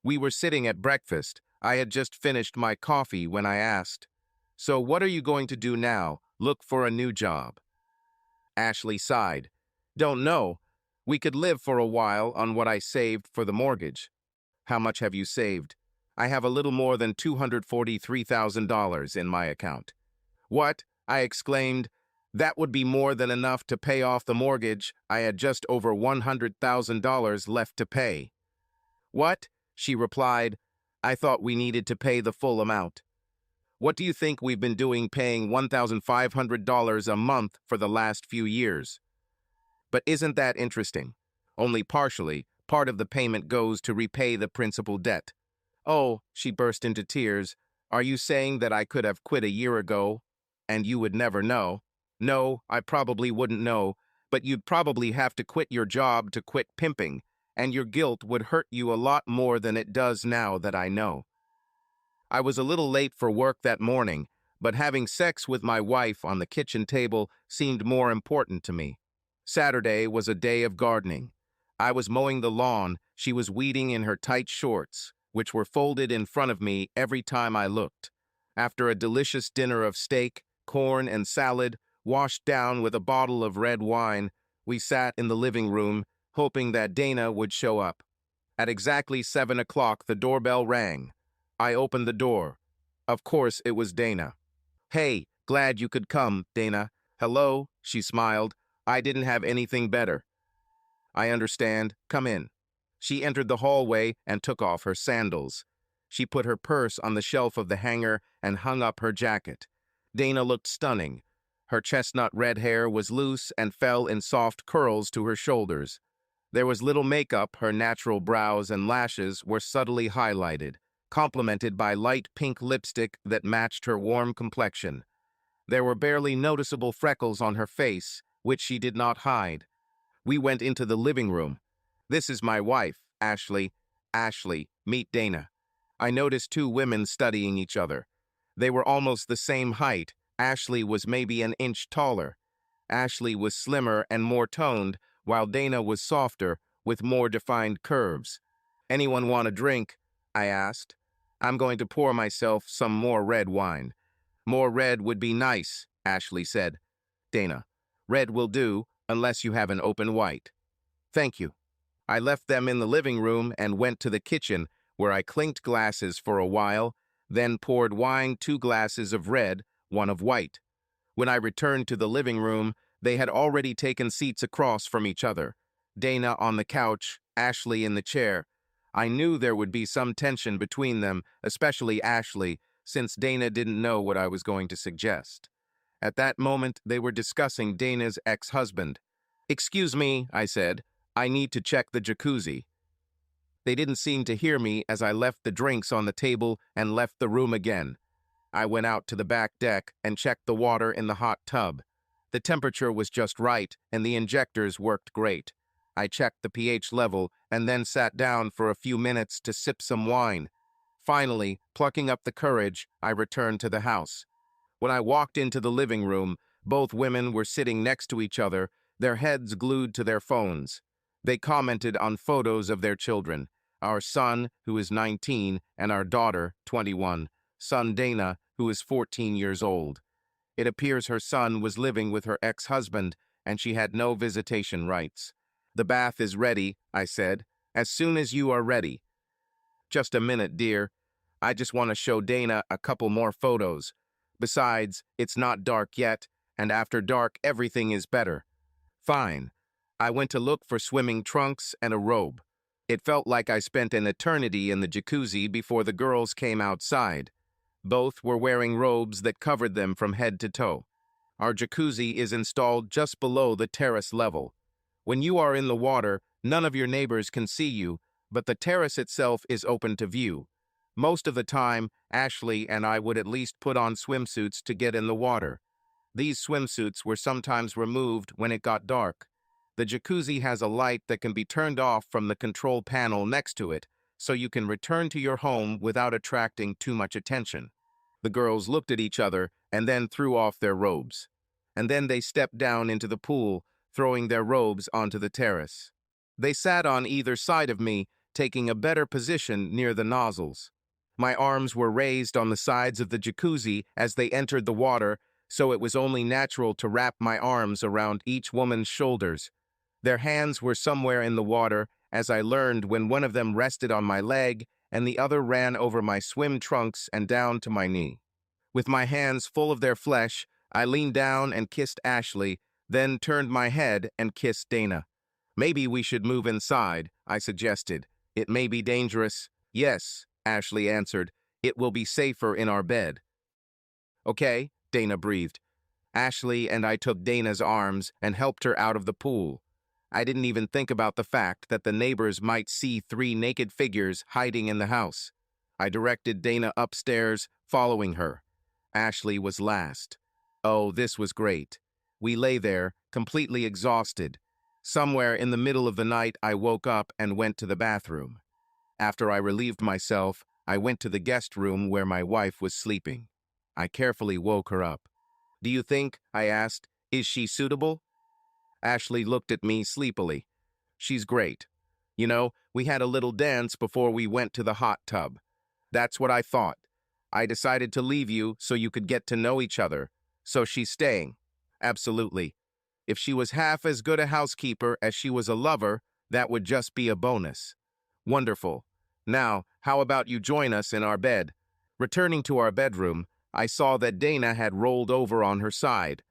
We were sitting at breakfast. I had just finished my coffee when I asked, so what are you going to do now? Look for a new job. Ashley sighed. Don't know. We could live for a while on what I saved for the mortgage. How much have you saved? I have a little more than $243,000 in my account. What? I exclaimed. That would be more than enough to pay off the mortgage. I had just over $100,000 left to pay. What? She replied. I thought we needed to pay the full amount. What do you think we've been doing paying $1,500 a month for the last few years? But isn't that interesting? Only partially, part of the payment goes to repay the principal debt. Oh, she burst into tears. Are you saying that I could have quit a year ago, and you would never know? No, I probably wouldn't know, but you'd probably have to quit your job to quit pimping, and your guilt would hurt you a lot more than it does now that I know. I was a little late for work that morning, but having sex with my wife on the kitchen table seemed more important to me. Saturday was a day of gardening. I was mowing the lawn. She was weeding in her tight shorts, which were folded in front of me every time I looked. After a delicious dinner of steak, corn, and salad, washed down with a bottle of red wine, we sat in the living room, hoping that Dana would show up. At exactly 7 o'clock, the doorbell rang. I opened the door. Of course, it was Dana. Hey, glad you could come, Dana. Hello, she smiled. I didn't have anything better. I understand. Come in. She entered the hallway and took off her sandals. She put her purse on the shelf of the hanger and hung up her jacket. Dana looked stunning. Her chestnut red hair was loose and fell in soft curls to her shoulders. There was little makeup, her natural brows and lashes were subtly highlighted, complemented by light pink lipstick that matched her warm complexion. There were barely noticeable freckles on her face, which she did not hide. We went into the living room. This is my wife, Ashley. Ashley, meet Dana. I noticed two women studying each other. They were almost the same height. Ashley was maybe an inch taller. Ashley was slimmer and more toned, while Dana was softer, with more defined curves. Anyone want a drink? I asked. I'm going to pour myself some more red wine. More red would be nice, Ashley said. Dana, red will do, unless you have an open white. Thank you. I left them in the living room and went to the kitchen, where I clinked glasses for a while, then poured wine 2 glasses of red, 1 of white. When I returned to the living room, they had already taken seats across from each other. Dana on the couch, Ashley in the chair. I knew there would be some tension between them, especially Ashley, since Dana didn't know what I was going to suggest. At that moment, they were discussing Dana's ex-husband. "Excuse me," I said. "I need to check the jacuzzi." They didn't seem to hear me as I left the drinks on the table and left the room again. I went out to the back deck and checked the water in the hot tub. The temperature was just right, and the injectors worked great. I checked the pH level and then sat down for a few minutes to sip some wine. Finally, plucking up the courage, I returned to the house. When I walked into the living room, both women were sitting next to each other, their heads glued to their phones. They commented on photos of their children, our son, who is 19, and our daughter, 21, son Dana, who is 14 years old. It appears her son was living with her ex-husband, and she had no visitation rights. "The bath is ready," I said, "as soon as you are ready." "Just a minute, dear. I just want to show Dana a couple more photos. Besides, it's not dark yet, and after dark everything is better." "Fine." I went to look for swimming trunks and a robe. It felt like I spent an eternity in the jacuzzi before the girls came outside. Both were wearing robes that covered them from head to toe. Our jacuzzi is installed just below the terrace level. When you are in the water, none of your neighbors can see you, but the terrace itself is open to view. Most of the time, Ashley and I would at least put on swimsuits to get in the water. These swimsuits were sometimes removed when it got dark. The jacuzzi has a light that can be turned off from the control panel next to it, so you can return to your home without attracting too much attention. The girls looked at each other and then threw off their robes. And then they stepped down into the pool, throwing their robes onto the terrace. They sat on either side of me, taking a better position near the nozzles. My arms were raised on the sides of the jacuzzi as they entered the water, so it was only natural to wrap my arms around each woman's shoulders. Their hands were somewhere in the water, as I learned when one of them rested on my leg and the other ran over my swim trunks and down to my knee. With my hands full of their flesh, I leaned down and kissed Ashley, then turned my head and kissed Dana. "Maybe we should move inside," I suggested. "It may be dangerous." "Yes," Ashley answered. "It will be safer in our bed." "Okay," Dana breathed. Ashley and I took Dana's arms and helped her out of the pool. I didn't even think about the fact that the neighbors might see 3 naked figures hiding in the house. I directed Dana upstairs, following her. Ashley was last. Oh, this was great. We lay there, completely exhausted. Somewhere in the middle of the night, I woke up and went to the bathroom. After I relieved myself, I went to the guest room where my wife was sleeping. I carefully woke her up. "Do you think," I asked, "is she suitable?" Ashley looked at me sleepily. "She's great. You know, we had a little dance before we went to the hot tub. That's what I thought. I decided to leave you so you could get to know each other. So she's staying." "Absolutely. If she was half as good a housekeeper as she was a lover, that would just be a bonus." "Wonderful. Now, how about you join us in our bed?" Returning to our bedroom, I saw that Dana had rolled over on her side.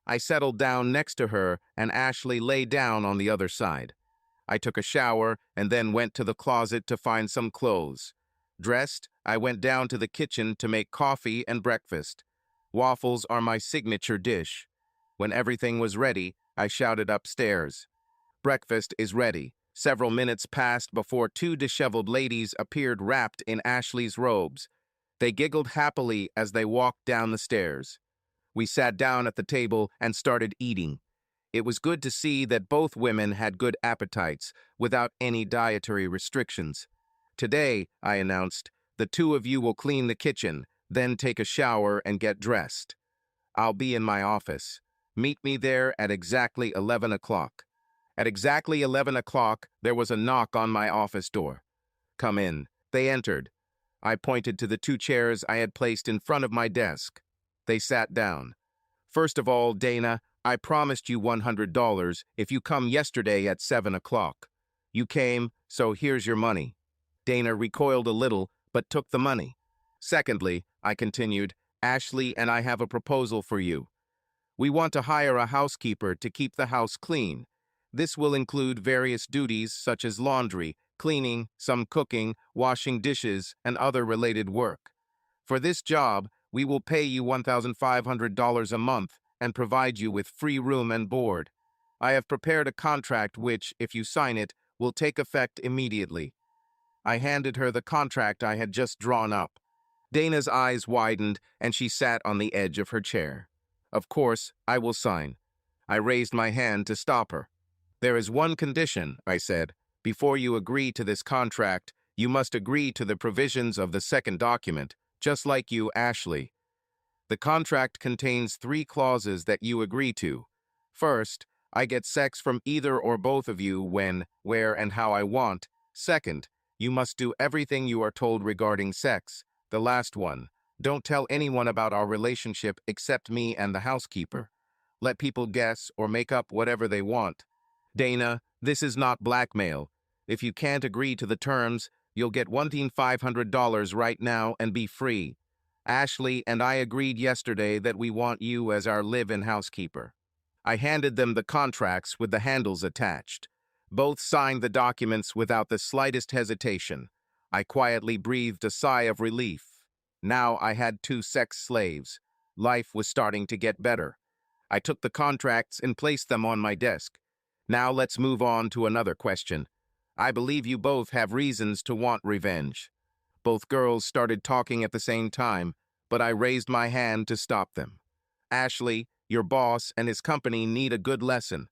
I settled down next to her and Ashley lay down on the other side. I took a shower and then went to the closet to find some clothes. Dressed, I went down to the kitchen to make coffee and breakfast. Waffles are my signature dish. When everything was ready, I shouted upstairs. Breakfast is ready. Several minutes passed before two disheveled ladies appeared wrapped in Ashley's robes. They giggled happily as they walked down the stairs. We sat down at the table and started eating. It was good to see that both women had good appetites, without any dietary restrictions. Today, I announced, the two of you will clean the kitchen, then take a shower and get dressed. I'll be in my office. Meet me there at exactly 11 o'clock. At exactly 11 o'clock, there was a knock on my office door. Come in. They entered. I pointed to the two chairs I had placed in front of my desk. They sat down. First of all, Dana, I promised you $100 if you come yesterday at 7 o'clock. You came, so here's your money. Dana recoiled a little, but took the money. Secondly, I continued, Ashley and I have a proposal for you. We want to hire a housekeeper to keep the house clean. This will include various duties such as laundry, cleaning, some cooking, washing dishes, and other related work. For this job, we will pay you $1,500 a month and provide you with free room and board. I have prepared a contract which, if you sign it, will take effect immediately. I handed her the contract I had just drawn up. Dana's eyes widened, and she sat on the edge of her chair. Of course, I will sign. I raised my hand to stop her. There is one condition, I said. Before you agree to this contract, you must agree to the provisions of the second document, just like you, Ashley. The contract contains 3 clauses that you agree to. First, I get sex from either or both of you when, where, and how I want. Second, you must do everything you are told regarding sex. The last one, don't tell anyone about our relationship except me and the housekeeper. Let people guess or make up whatever they want. Dana, this is not blackmail. If you can't agree to the terms, you'll get $1,500 right now and be free. Ashley and I agreed yesterday that we want you as our live-in housekeeper. I handed them the contracts with the handles attached. Both signed the documents without the slightest hesitation. I quietly breathed a sigh of relief. Now I had 2 sex slaves. Life was starting to get better. I took the contracts and placed them on my desk. Now let's move on to another question. I believe you both have reasons to want revenge. Both girls started talking at the same time, but I raised my hand to stop them. Ashley, your boss and his company need a good lesson.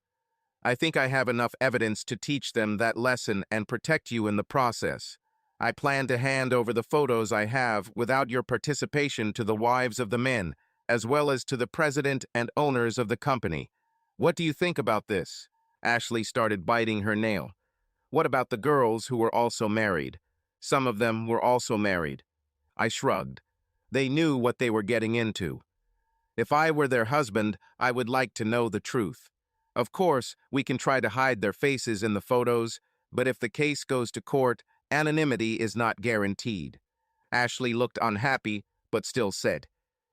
I think I have enough evidence to teach them that lesson and protect you in the process. I plan to hand over the photos I have without your participation to the wives of the men, as well as to the president and owners of the company. What do you think about this? Ashley started biting her nail. What about the girls who were also married? Some of them were also married. I shrugged. They knew what they were getting into. If I were their husband, I would like to know the truth. Of course, we can try to hide their faces in the photos, but if the case goes to court, anonymity is not guaranteed. Ashley looked unhappy, but still said,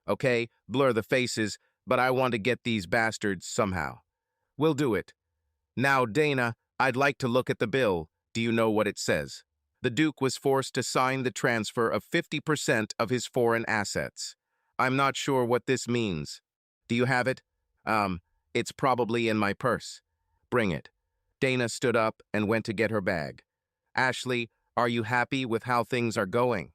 Okay, blur the faces, but I want to get these bastards somehow. We'll do it. Now, Dana, I'd like to look at the bill. Do you know what it says? The Duke was forced to sign the transfer of 50% of his foreign assets. I'm not sure what this means. Do you have it? It's probably in my purse. Bring it. Dana stood up and went to get her bag. Ashley, are you happy with how things are going?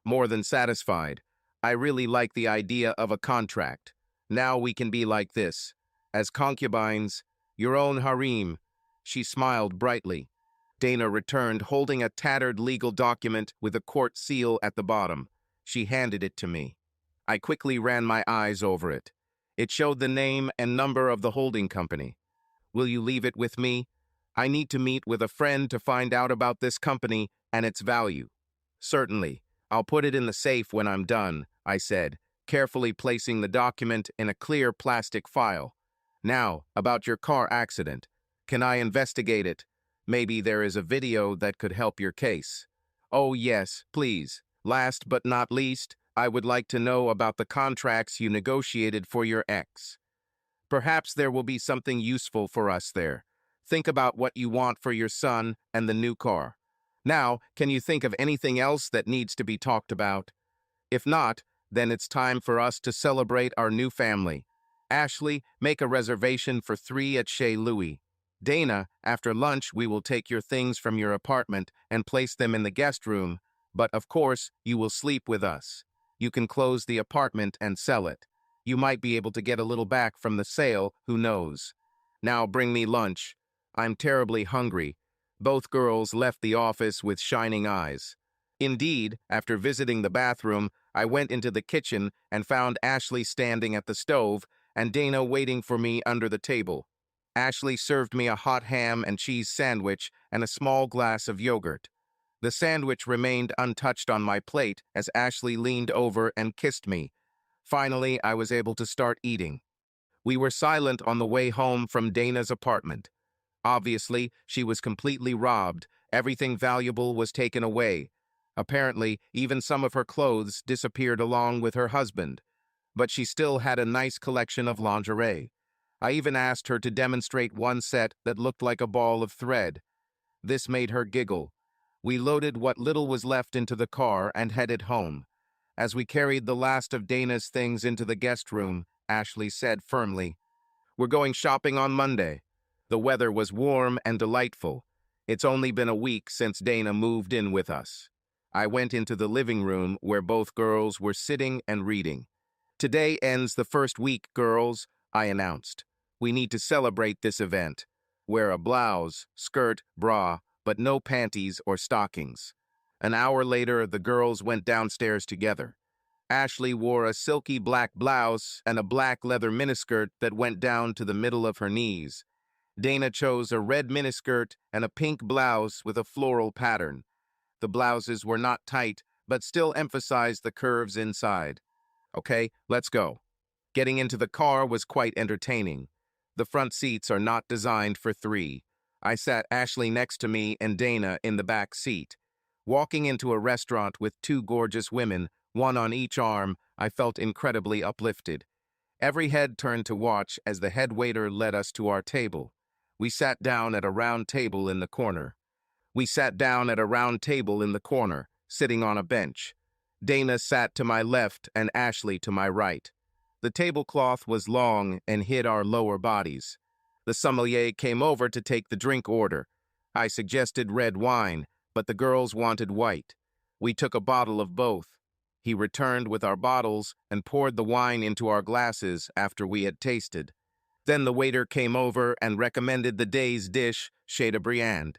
More than satisfied. I really like the idea of a contract. Now we can be like this. As concubines, your own harem. She smiled brightly. Dana returned, holding a tattered legal document with a court seal at the bottom. She handed it to me. I quickly ran my eyes over it. It showed the name and number of the holding company. Will you leave it with me? I need to meet with a friend to find out about this company and its value. Certainly. I'll put it in the safe when I'm done, I said, carefully placing the document in a clear plastic file. Now, about your car accident. Can I investigate it? Maybe there is a video that could help your case. Oh yes, please. Last but not least, I would like to know about the contracts you negotiated for your ex. Perhaps there will be something useful for us there. Think about what you want for your son and the new car. Now, can you think of anything else that needs to be talked about? If not, then it's time for us to celebrate our new family. Ashley, make a reservation for 3 at Chez Louis. Dana, after lunch we will take your things from your apartment and place them in the guest room, but of course you will sleep with us. You can close the apartment and sell it. You might be able to get a little back from the sale, who knows. Now bring me lunch. I'm terribly hungry. Both girls left the office with shining eyes. Indeed, after visiting the bathroom, I went into the kitchen and found Ashley standing at the stove and Dana waiting for me under the table. Ashley served me a hot ham and cheese sandwich and a small glass of yogurt. The sandwich remained untouched on my plate as Ashley leaned over and kissed me. Finally, I was able to start eating. We were silent on the way home from Dana's apartment. Obviously, she was completely robbed. Everything valuable was taken away. Apparently, even some of her clothes disappeared along with her husband. But she still had a nice collection of lingerie. I even asked her to demonstrate one set that looked like a ball of thread. This made her giggle. We loaded what little was left into the car and headed home. As we carried the last of Dana's things into the guest room, Ashley said firmly, "We're going shopping on Monday." The weather was warm and delightful. It's only been a week since Dana moved in with us. I went into the living room where both girls were sitting and reading. "Today ends the first week, girls," I announced. "We need to celebrate this event. Wear a blouse, skirt, bra, but no panties or stockings." An hour later, the girls went downstairs together. Ashley wore a silky black blouse and a black leather miniskirt that went down to the middle of her knees. Dana chose a red miniskirt and a pink blouse with a floral pattern. The blouses were not tight, but still emphasized the curves inside. "Okay, let's go." Getting into the car was quite entertaining. The front seats are not designed for 3. I sat Ashley next to me and Dana in the back seat. Walking into a restaurant with 2 gorgeous women, one on each arm, I felt incredibly uplifted. Every head turned to watch as the head waiter led us to our table. We sat down at a round table in the corner. Sitting on a bench. Dana sat to my left and Ashley to my right. The tablecloth was long and hid our lower bodies. The sommelier came over to take the drink order. I suggested red wine, but the girls wanted white. We took a bottle of both. He returned with our bottles and poured the wine into our glasses after we had tasted. Then the waiter came over and recommended the day's dish, Chateaubriand.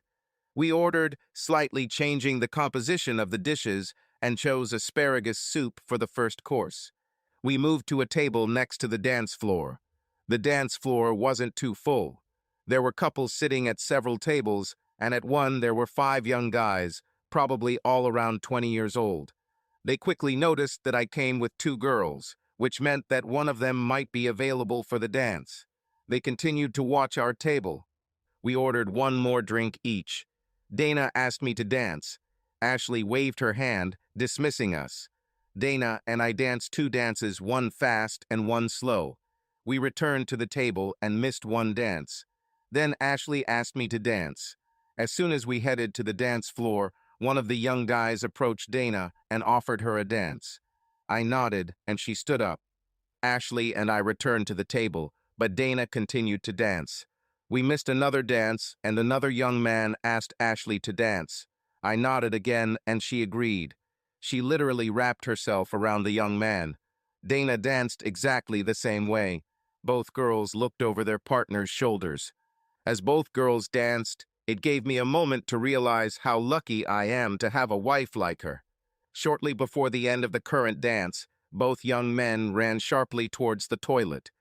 We ordered, slightly changing the composition of the dishes, and chose asparagus soup for the first course. We moved to a table next to the dance floor. The dance floor wasn't too full. There were couples sitting at several tables, and at one there were 5 young guys, probably all around 20 years old. They quickly noticed that I came with 2 girls, which meant that one of them might be available for the dance. They continued to watch our table. We ordered 1 more drink each. Dana asked me to dance. Ashley waved her hand, dismissing us. Dana and I danced 2 dances, one fast and one slow. We returned to the table and missed 1 dance. Then Ashley asked me to dance. As soon as we headed to the dance floor, one of the young guys approached Dana and offered her a dance. I nodded and she stood up. Ashley and I returned to the table, but Dana continued to dance. We missed another dance, and another young man asked Ashley to dance. I nodded again, and she agreed. She literally wrapped herself around the young man. Dana danced exactly the same way. Both girls looked over their partners' shoulders. As both girls danced, it gave me a moment to realize how lucky I am to have a wife like her. Shortly before the end of the current dance, both young men ran sharply towards the toilet.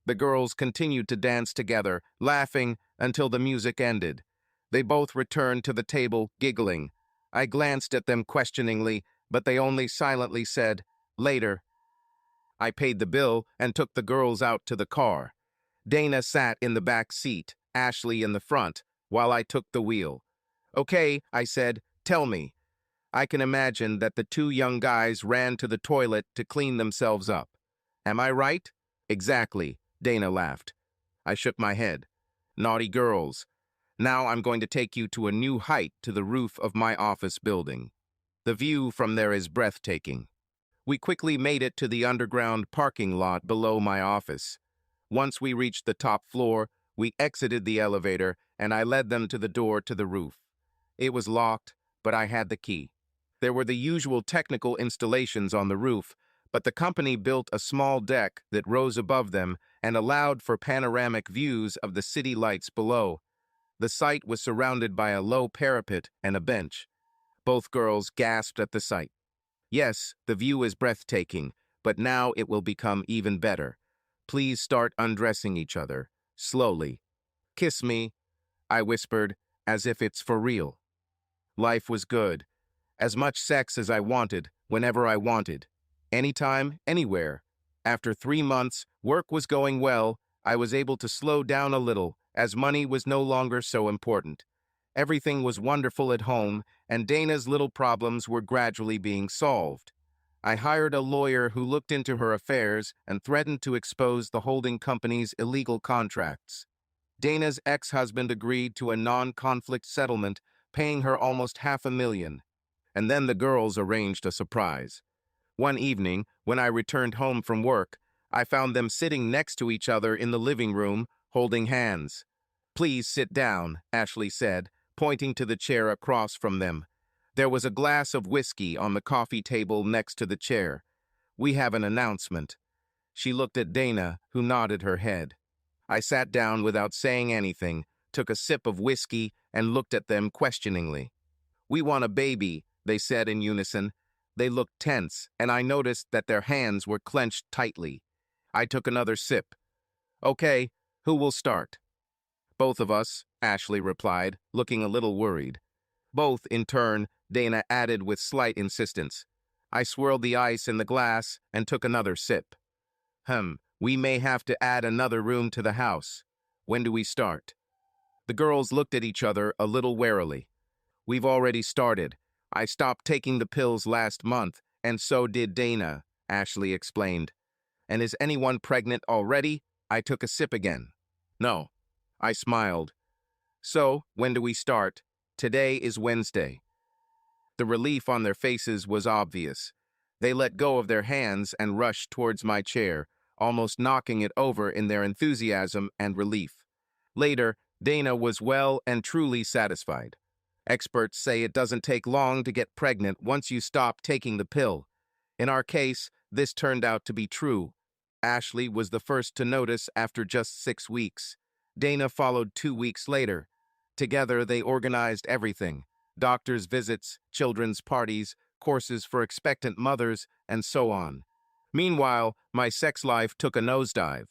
The girls continued to dance together, laughing until the music ended. They both returned to the table, giggling. I glanced at them questioningly, but they only silently said, "Later." I paid the bill and took the girls out to the car. Dana sat in the back seat, Ashley in the front, while I took the wheel. "Okay," I said, "tell me." I can imagine that the 2 young guys ran to the toilet to clean themselves up. Am I right? Exactly, Dana laughed. I shook my head. Naughty girls. Now I'm going to take you to a new height to the roof of my office building. The view from there is breathtaking. We quickly made it to the underground parking lot below my office. Once we reached the top floor, we exited the elevator and I led them to the door to the roof. It was locked, but I had the key. There were the usual technical installations on the roof, but the company built a small deck that rose above them and allowed for panoramic views of the city lights below. The site was surrounded by a low parapet and a bench. Both girls gasped at the sight. Yes, the view is breathtaking, but now it will become even better. Please start undressing each other, slowly. Kiss me, I whispered, as if it's for real. Life was good. As much sex as I wanted, whenever I wanted. Anytime, anywhere. After 3 months, work was going well. I was able to slow down a little, as money was no longer so important. Everything was wonderful at home, and Dana's little problems were gradually being solved. I hired a lawyer who looked into her affairs and threatened to expose the holding company's illegal contracts. Dana's ex-husband agreed to a non-conflict settlement, paying her almost $500,000. And then the girls arranged a surprise. One evening, when I returned home from work, I found them sitting next to each other in the living room, holding hands. "Please sit down," Ashley said, pointing to the chair across from them. There was a glass of whiskey on the coffee table next to the chair. "We have an announcement." She looked at Dana, who nodded her head. I sat down without saying anything, took a sip of whiskey, and looked at them questioningly. "We want a baby," they said in unison. They looked tense, and I noticed that their hands were clenched tightly. I took another sip. "Okay, who will start?" "Both of us," Ashley replied, looking a little worried. "Both," in turn, Dana added with slight insistence. I swirled the ice in the glass and took another sip. We may have to add another room to the house. When do we start?" The girls looked at each other a little warily. "We've already started. I stopped taking the pills last month, and so did Dana," Ashley explained. "And is anyone pregnant already?" I took a sip again. "No." I smiled. "So, when do we start?" "Today is Wednesday." The relief on their faces was obvious. They let go of their hands and rushed towards my chair, almost knocking it over in their enthusiasm and relief. Later, Dana was well and truly satisfied. "Experts say it doesn't take long to get pregnant once you stop taking the pill." In our case, this turned out to be true. Ashley was the first to notice after just 6 weeks. Dana followed 2 weeks later. Together, they organized everything: doctor's visits, children's parties, courses for expectant mothers, and so on. Meanwhile, my sex life took a nosedive.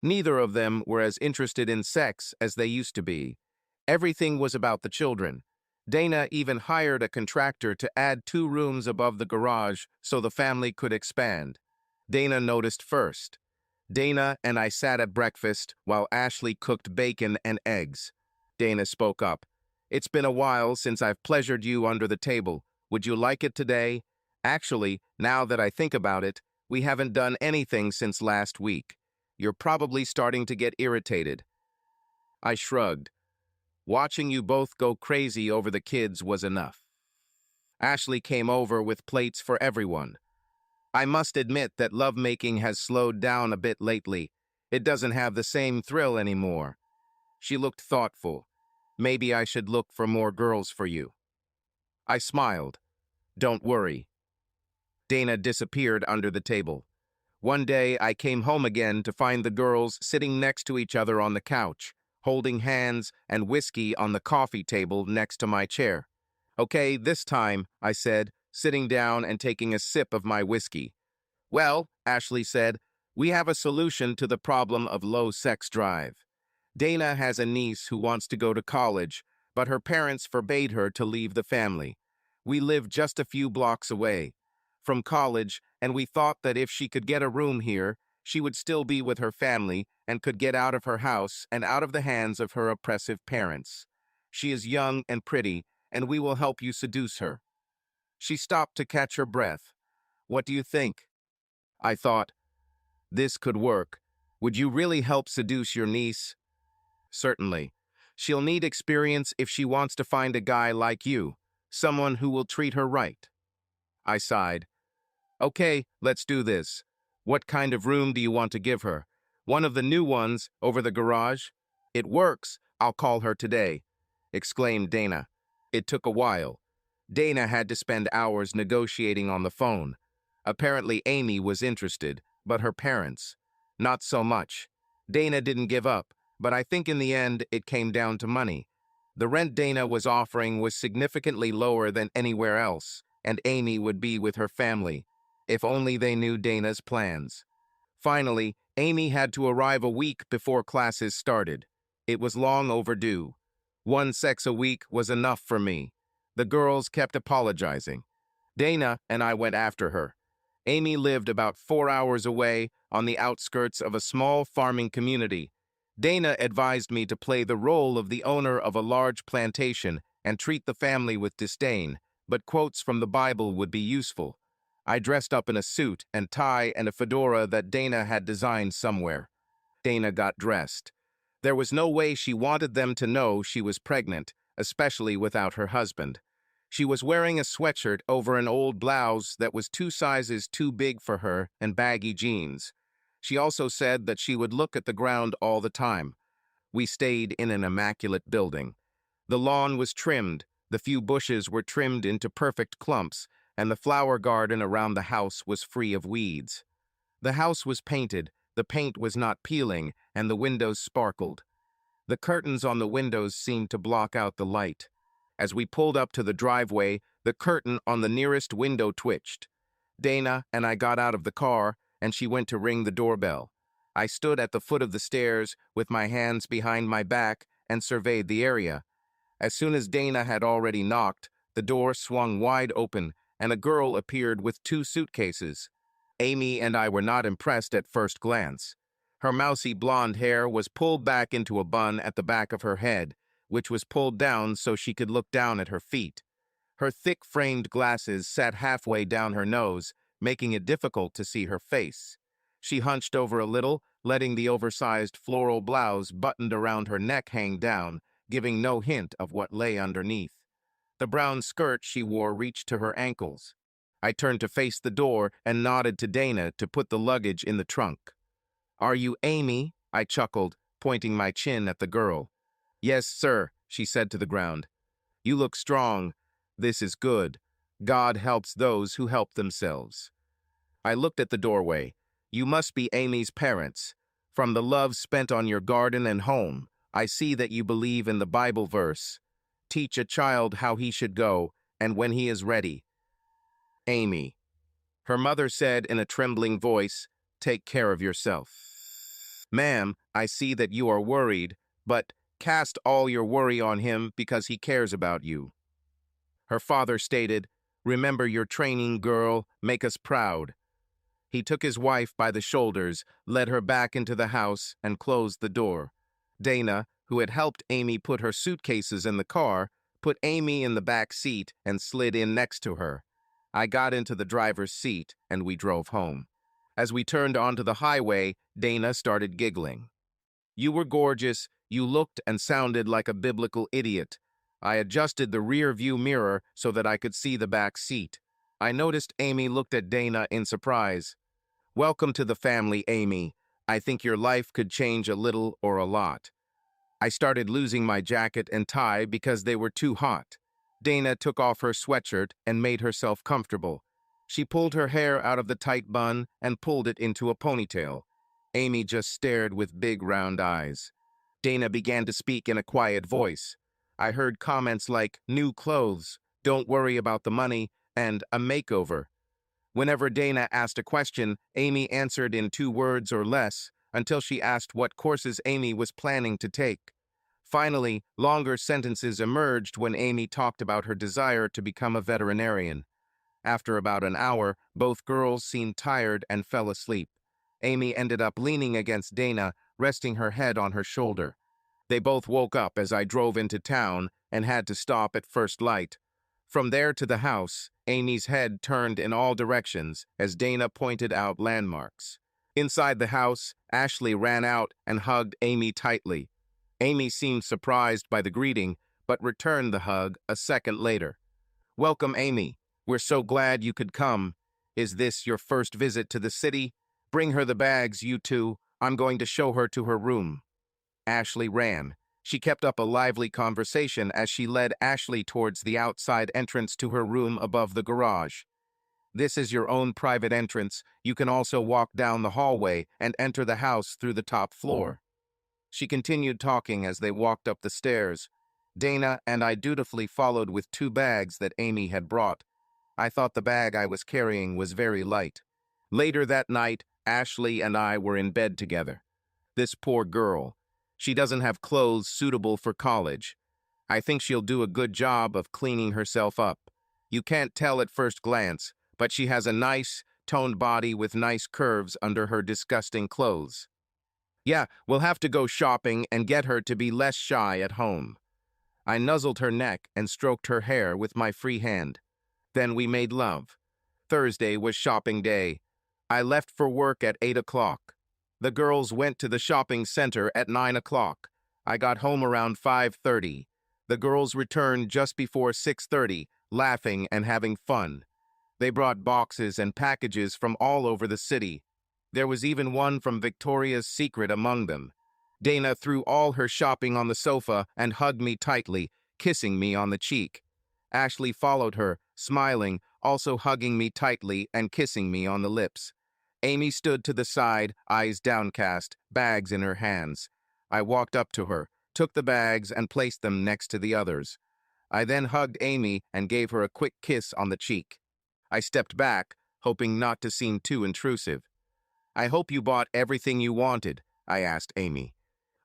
Neither of them were as interested in sex as they used to be. Everything was about the children. Dana even hired a contractor to add 2 rooms above the garage so the family could expand. Dana noticed first. Dana and I sat at breakfast while Ashley cooked bacon and eggs. Dana spoke up. "It's been a while since I've pleasured you under the table. Would you like it today?" "Actually, now that I think about it, we haven't done anything since last week. You're probably starting to get irritated." I shrugged. Watching you both go crazy over the kids was enough. Ashley came over with plates for everyone. "I must admit that lovemaking has slowed down a bit lately. It doesn't have the same thrill anymore." She looked thoughtful. "Maybe I should look for more girls for you." I smiled. "Don't worry." Dana disappeared under the table. One day, I came home again to find the girls sitting next to each other on the couch, holding hands and whiskey on the coffee table next to my chair. "Okay, this time," I said, sitting down and taking a sip of my whiskey. "Well," Ashley said, "we have a solution to the problem of low sex drive. Dana has a niece who wants to go to college, but her parents forbade her to leave the family. We live just a few blocks away from college, and we thought that if she could get a room here, she would still be with her family and could get out of her house and out of the hands of her oppressive parents. She is young and pretty, and we will help you seduce her." She stopped to catch her breath. "What do you think?" I thought, this could work. Would you really help seduce your niece? Certainly. She'll need experience if she wants to find a guy like you, someone who will treat her right. I sighed. Okay, let's do this. What kind of room do you want to give her? One of the new ones over the garage? It works. I'll call her today, exclaimed Dana. It took a while. Dana had to spend hours negotiating on the phone. Apparently Amy was interested, but her parents, not so much. Dana didn't give up, but I think in the end it came down to money. The rent Dana was offering was significantly lower than anywhere else, and Amy would be with her family. If only they knew Dana's plans. Finally, Amy had to arrive a week before classes started. It was long overdue. 1 sex a week was enough for me. The girls kept apologizing. Dana and I went after her. Amy lived about 4 hours away on the outskirts of a small farming community. Dana advised me to play the role of the owner of a large plantation and treat the family with disdain, but quotes from the Bible would be useful. I dressed up in a suit and tie and a fedora that Dana had designed somewhere. Dana got dressed. There was no way she wanted them to know she was pregnant, especially without her husband. She was wearing a sweatshirt over an old blouse that was 2 sizes too big for her and baggy jeans. She also said that she would look at the ground all the time. We stayed in an immaculate building. The lawn was trimmed, the few bushes were trimmed into perfect clumps, and the flower garden around the house was free of weeds. The house was painted, the paint was not peeling, and the windows sparkled. The curtains on the windows seemed to block out the light. As we pulled up to the driveway, the curtain on the nearest window twitched. Dana and I got out of the car, and she went to ring the doorbell. I stood at the foot of the stairs with my hands behind my back and surveyed the area. As soon as Dana had already knocked, the door swung wide open, and a girl appeared with 2 suitcases. Amy and I were not impressed at first glance. Her mousy blonde hair was pulled back into a bun at the back of her head, which was pulled down so she could look down at her feet. Her thick-framed glasses sat halfway down her nose, making it difficult to see her face. She hunched over a little, letting the oversized floral blouse buttoned around her neck hang down, giving no hint of what lay underneath. The brown skirt she wore reached to her ankles. I turned to face the door and nodded to Dana to put the luggage in the trunk. "Are you Amy?" I chuckled, pointing my chin at the girl. "Yes, sir," she said to the ground. "You look strong. This is good. God helps those who help themselves." I looked at the doorway. "You must be Amy's parents. From the love spent on your garden and home, I see that you believe in the Bible verse. Teach a child how he should go, and when he is ready." Amy. Her mother said in a trembling voice, "Take care of yourself." "Ma'am, I see that you are worried, but cast all your worry on him because he cares about you." Her father stated, "Remember your training, girl, make us proud." He took his wife by the shoulders, led her back into the house, and closed the door. Dana, who had helped Amy put her suitcases in the car, put Amy in the back seat and slid in next to her. I got into the driver's seat, and we drove home. As we turned onto the highway, Dana started giggling. "You were gorgeous. You looked and sounded like a biblical idiot." I adjusted the rear view mirror so that I could see the back seat. I noticed Amy looked at Dana in surprise. "Welcome to the family, Amy. I think your life could change a little or a lot." I started losing my jacket and tie because they were too hot. Dana took off her sweatshirt and made herself comfortable. She pulled her hair out of the tight bun and pulled it into a ponytail. Amy just stared with big round eyes. Dana began to speak in a quiet voice. I heard comments like, "new clothes, don't worry about the money," and "a makeover." Whenever Dana asked a question, Amy answered in 2 words or less, until she asked what courses Amy was planning to take. Finally, longer sentences emerged when Amy talked about her desire to become a veterinarian. After about an hour, both girls seemed tired and fell asleep. Amy ended up leaning against Dana, resting her head on her shoulder. They both woke up as I drove into town and had to stop at first light. From there to the house, Amy's head turned in all directions as Dana pointed out landmarks. Inside the house, Ashley ran out and hugged Amy tightly. Amy seemed surprised by the greeting, but returned the hug a second later. "Welcome, Amy. We're so glad you could come. Is this your first visit to the city? Bring her the bags, you two. I'm going to show her to her room." Ashley ran. She kept up a lively conversation as she led Ashley towards the outside entrance to her room above the garage. "This is your own private entrance. You can also walk down the hallway and enter the house through the top floor." She continued talking as they walked up the stairs. Dana and I dutifully followed with 2 bags that Amy had brought. I thought the bag I was carrying was very light. Later that night, Ashley and I were in bed together. This poor girl. She doesn't have clothes suitable for college. I think she'll do a good job of cleaning herself up. You can't tell at first glance, but she has a nice, toned body with nice curves under her disgusting clothes. Yeah, we'll have to go shopping and get her to be less shy at home. I nuzzled her neck and stroked her hair with my free hand. Then we made love. Thursday was shopping day. I left for work at 8 o'clock. The girls went to the shopping center at 9 o'clock. I got home around 5:30. The girls returned just before 6:30, laughing and having fun. They brought boxes and packages from all over the city. There was even one from Victoria's Secret among them. Dana threw all her shopping on the sofa and hugged me tightly, kissing me on the cheek. Ashley followed her, smiling, also hugging me tightly and kissing me on the lips. Amy stood to the side, eyes downcast, bags in her hands. I walked up to her, took the bags and placed them next to the others. I then hugged Amy and gave her a quick kiss on the cheek. I stepped back, hoping not to seem too intrusive. "I hope you bought everything you wanted," I asked Amy.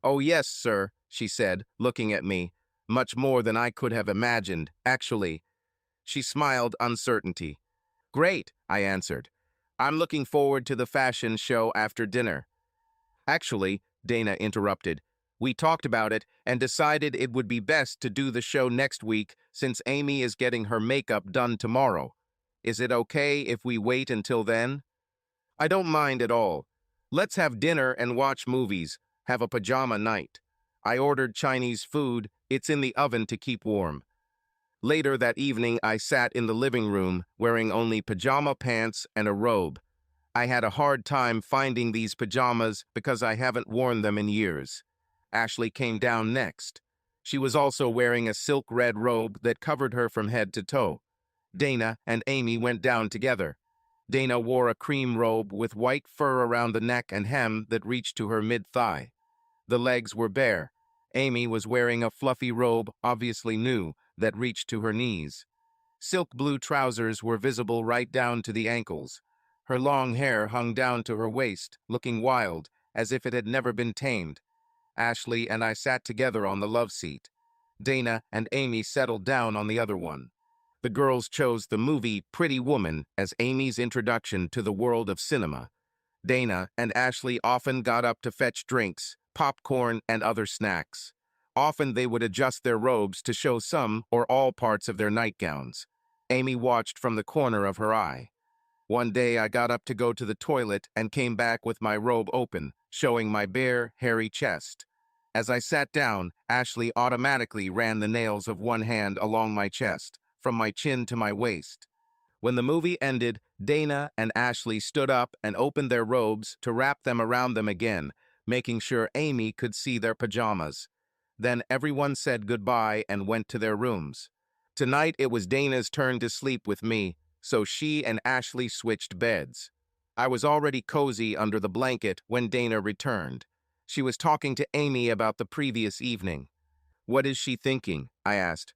"Oh yes, sir," she said, looking at me. "Much more than I could have imagined, actually." She smiled uncertainty. "Great," I answered. "I'm looking forward to the fashion show after dinner." "Actually," Dana interrupted, "we talked about it and decided it would be best to do the show next week since Amy is getting her makeup done tomorrow. Is it okay if we wait until then?" "I don't mind at all. Let's have dinner and watch movies, have a pajama night. I ordered Chinese food. It's in the oven to keep warm." Later that evening, I sat in the living room wearing only pajama pants and a robe. I had a hard time finding these pajamas because I haven't worn them in years. Ashley came down next. She was also wearing a silk red robe that covered her from head to toe. Dana and Amy went down together. Dana wore a cream robe with white fur around the neck and hem that reached to her mid-thigh. The legs were bare. Amy was wearing a fluffy robe, obviously new, that reached to her knees. Silk blue trousers were visible right down to the ankles. Her long hair hung down to her waist, looking wild, as if it had never been tamed. Ashley and I sat together on the love seat. Dana and Amy settled down on the other one. The girls chose the movie Pretty Woman as Amy's introduction to the world of cinema. Dana and Ashley often got up to fetch drinks, popcorn, and other snacks. Often they would adjust their robes to show some or all parts of their nightgowns. Amy watched from the corner of her eye. One day I got up to go to the toilet and came back with my robe open, showing my bare, hairy chest. As I sat down, Ashley automatically ran the nails of one hand along my chest, from my chin to my waist. When the movie ended, Dana and Ashley stood up and opened their robes to wrap them around them again, making sure Amy could see their pajamas. Then everyone said goodbye and went to their rooms. Tonight it was Dana's turn to sleep with me, so she and Ashley switched beds. I was already cozy under the blanket when Dana returned. She was talking to Amy about the previous evening. "What is she thinking?" I asked.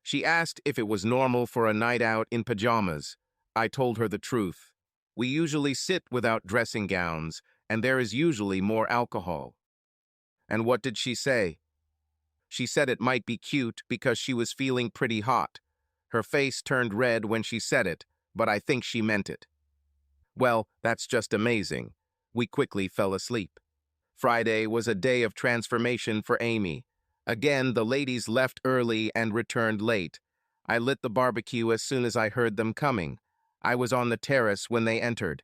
She asked if it was normal for a night out in pajamas. I told her the truth. We usually sit without dressing gowns, and there is usually more alcohol. And what did she say? She said it might be cute because she was feeling pretty hot. Her face turned red when she said it, but I think she meant it. Well, that's just amazing. We quickly fell asleep. Friday was a day of transformation for Amy. Again, the ladies left early and returned late. I lit the barbecue as soon as I heard them coming. I was on the terrace when they entered.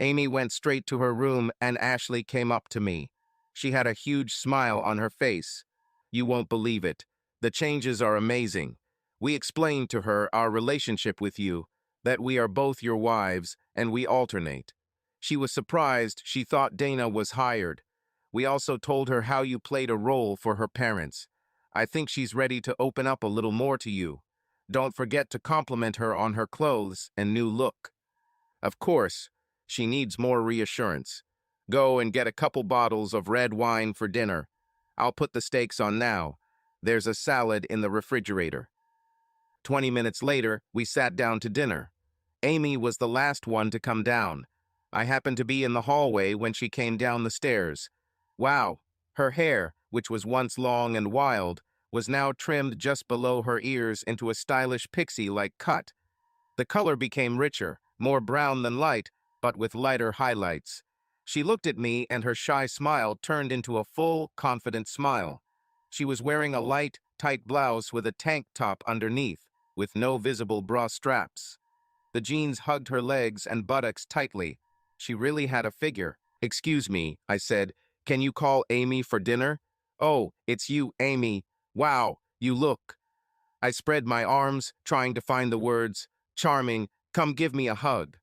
Amy went straight to her room and Ashley came up to me. She had a huge smile on her face. You won't believe it. The changes are amazing. We explained to her our relationship with you, that we are both your wives and we alternate. She was surprised. She thought Dana was hired. We also told her how you played a role for her parents. I think she's ready to open up a little more to you. Don't forget to compliment her on her clothes and new look. Of course, she needs more reassurance. Go and get a couple bottles of red wine for dinner. I'll put the steaks on now. There's a salad in the refrigerator. 20 minutes later, we sat down to dinner. Amy was the last one to come down. I happened to be in the hallway when she came down the stairs. Wow, her hair, which was once long and wild, was now trimmed just below her ears into a stylish pixie-like cut. The color became richer, more brown than light, but with lighter highlights. She looked at me and her shy smile turned into a full, confident smile. She was wearing a light, tight blouse with a tank top underneath, with no visible bra straps. The jeans hugged her legs and buttocks tightly. She really had a figure. Excuse me, I said. Can you call Amy for dinner? Oh, it's you, Amy. Wow, you look. I spread my arms, trying to find the words. Charming, come give me a hug.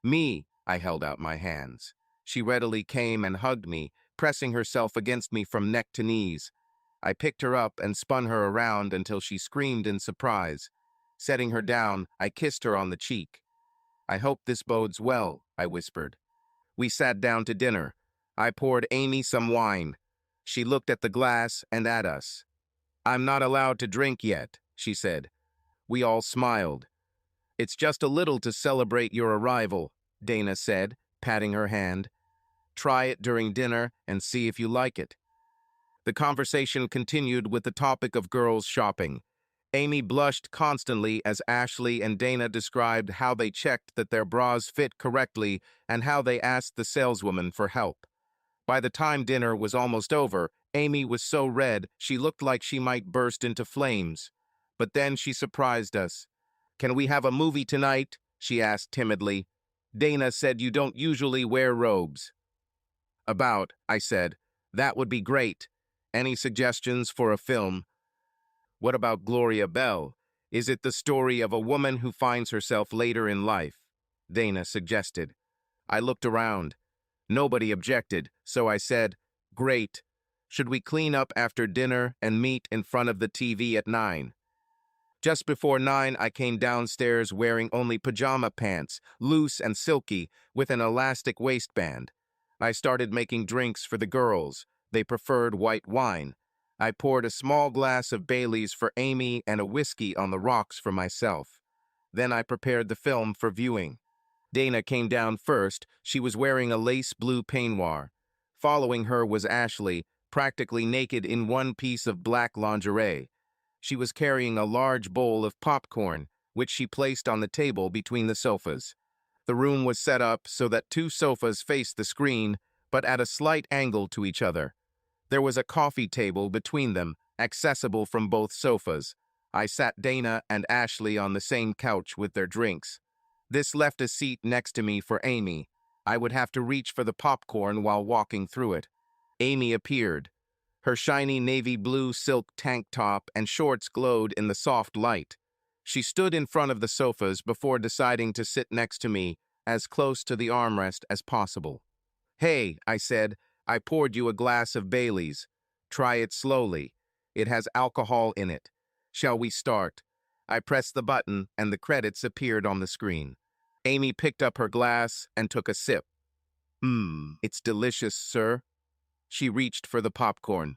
Me, I held out my hands. She readily came and hugged me, pressing herself against me from neck to knees. I picked her up and spun her around until she screamed in surprise. Setting her down, I kissed her on the cheek. I hope this bodes well, I whispered. We sat down to dinner. I poured Amy some wine. She looked at the glass and at us. I'm not allowed to drink yet, she said. We all smiled. It's just a little to celebrate your arrival, Dana said, patting her hand. Try it during dinner and see if you like it. The conversation continued with the topic of girls shopping. Amy blushed constantly as Ashley and Dana described how they checked that their bras fit correctly and how they asked the saleswoman for help. By the time dinner was almost over, Amy was so red she looked like she might burst into flames. But then she surprised us. Can we have a movie tonight? She asked timidly. Dana said you don't usually wear robes. About, I said. That would be great. Any suggestions for a film? What about Gloria Bell? Is it the story of a woman who finds herself later in life? Dana suggested. I looked around. Nobody objected, so I said, Great. Should we clean up after dinner and meet in front of the TV at 9? Just before 9, I came downstairs wearing only pajama pants, loose and silky, with an elastic waistband. I started making drinks for the girls. They preferred white wine. I poured a small glass of Bailey's for Amy and a whiskey on the rocks for myself. Then I prepared the film for viewing. Dana came down first. She was wearing a lace blue peignoir. Following her was Ashley, practically naked in one piece of black lingerie. She was carrying a large bowl of popcorn, which she placed on the table between the sofas. The room was set up so that two sofas faced the screen, but at a slight angle to each other. There was a coffee table between them, accessible from both sofas. I sat Dana and Ashley on the same couch with their drinks. This left a seat next to me for Amy. I would have to reach for the popcorn while walking through it. Amy appeared. Her shiny navy blue silk tank top and shorts glowed in the soft light. She stood in front of the sofas before deciding to sit next to me, as close to the armrest as possible. Hey, I said, I poured you a glass of Bailey's. Try it slowly. It has alcohol in it. Shall we start? I pressed the button and the credits appeared on the screen. Amy picked up her glass and took a sip. It's delicious, sir. She reached for the popcorn.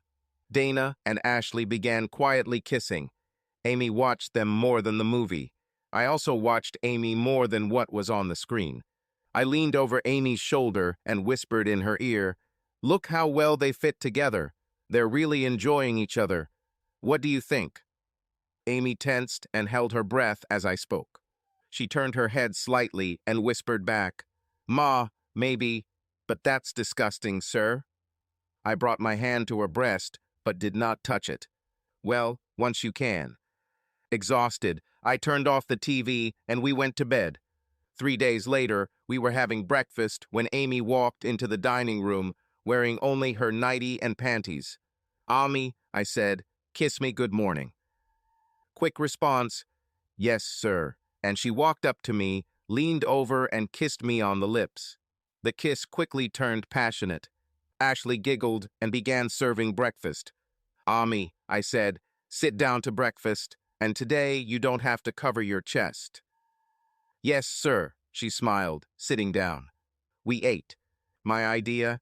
Dana and Ashley began quietly kissing. Amy watched them more than the movie. I also watched Amy more than what was on the screen. I leaned over Amy's shoulder and whispered in her ear, Look how well they fit together. They're really enjoying each other. What do you think? Amy tensed and held her breath as I spoke. She turned her head slightly and whispered back, Ma, maybe, but that's disgusting, sir. I brought my hand to her breast, but did not touch it. Well, once you can. Exhausted, I turned off the TV and we went to bed. 3 days later, we were having breakfast when Amy walked into the dining room wearing only her nightie and panties. "Ami," I said, "kiss me good morning." Quick response, "Yes, sir." And she walked up to me, leaned over, and kissed me on the lips. The kiss quickly turned passionate. Ashley giggled and began serving breakfast. "Ami," I said, "sit down to breakfast, and today you don't have to cover your chest." "Yes, sir," she smiled, sitting down. We ate. My idea?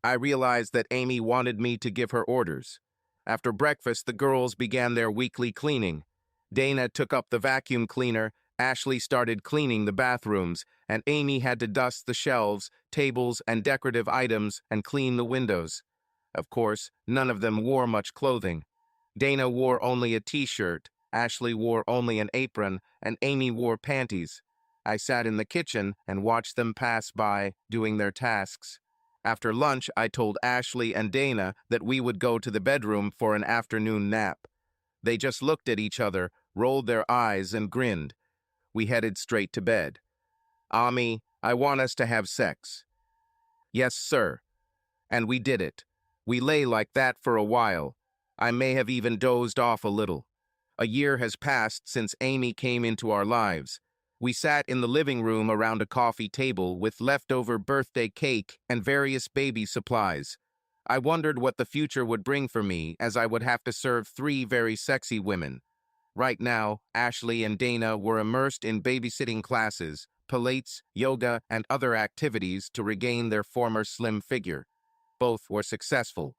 I realized that Amy wanted me to give her orders. After breakfast, the girls began their weekly cleaning. Dana took up the vacuum cleaner, Ashley started cleaning the bathrooms, and Amy had to dust the shelves, tables, and decorative items and clean the windows. Of course, none of them wore much clothing. Dana wore only a t-shirt, Ashley wore only an apron, and Amy wore panties. I sat in the kitchen and watched them pass by, doing their tasks. After lunch, I told Ashley and Dana that we would go to the bedroom for an afternoon nap. They just looked at each other, rolled their eyes, and grinned. We headed straight to bed. "Ami, I want us to have sex." "Yes, sir." And we did it. We lay like that for a while. I may have even dozed off a little. A year has passed since Amy came into our lives. We sat in the living room around a coffee table with leftover birthday cake and various baby supplies. I wondered what the future would bring for me, as I would have to serve 3 very sexy women. Right now, Ashley and Dana were immersed in babysitting classes, pilates, yoga, and other activities to regain their former slim figure. Both were successful.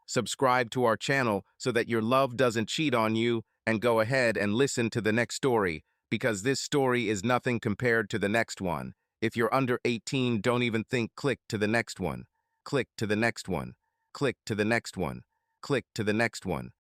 Subscribe to our channel so that your love doesn't cheat on you, and go ahead and listen to the next story, because this story is nothing compared to the next one. If you're under 18, don't even think. Click to the next one. Click to the next one. Click to the next one. Click to the next one.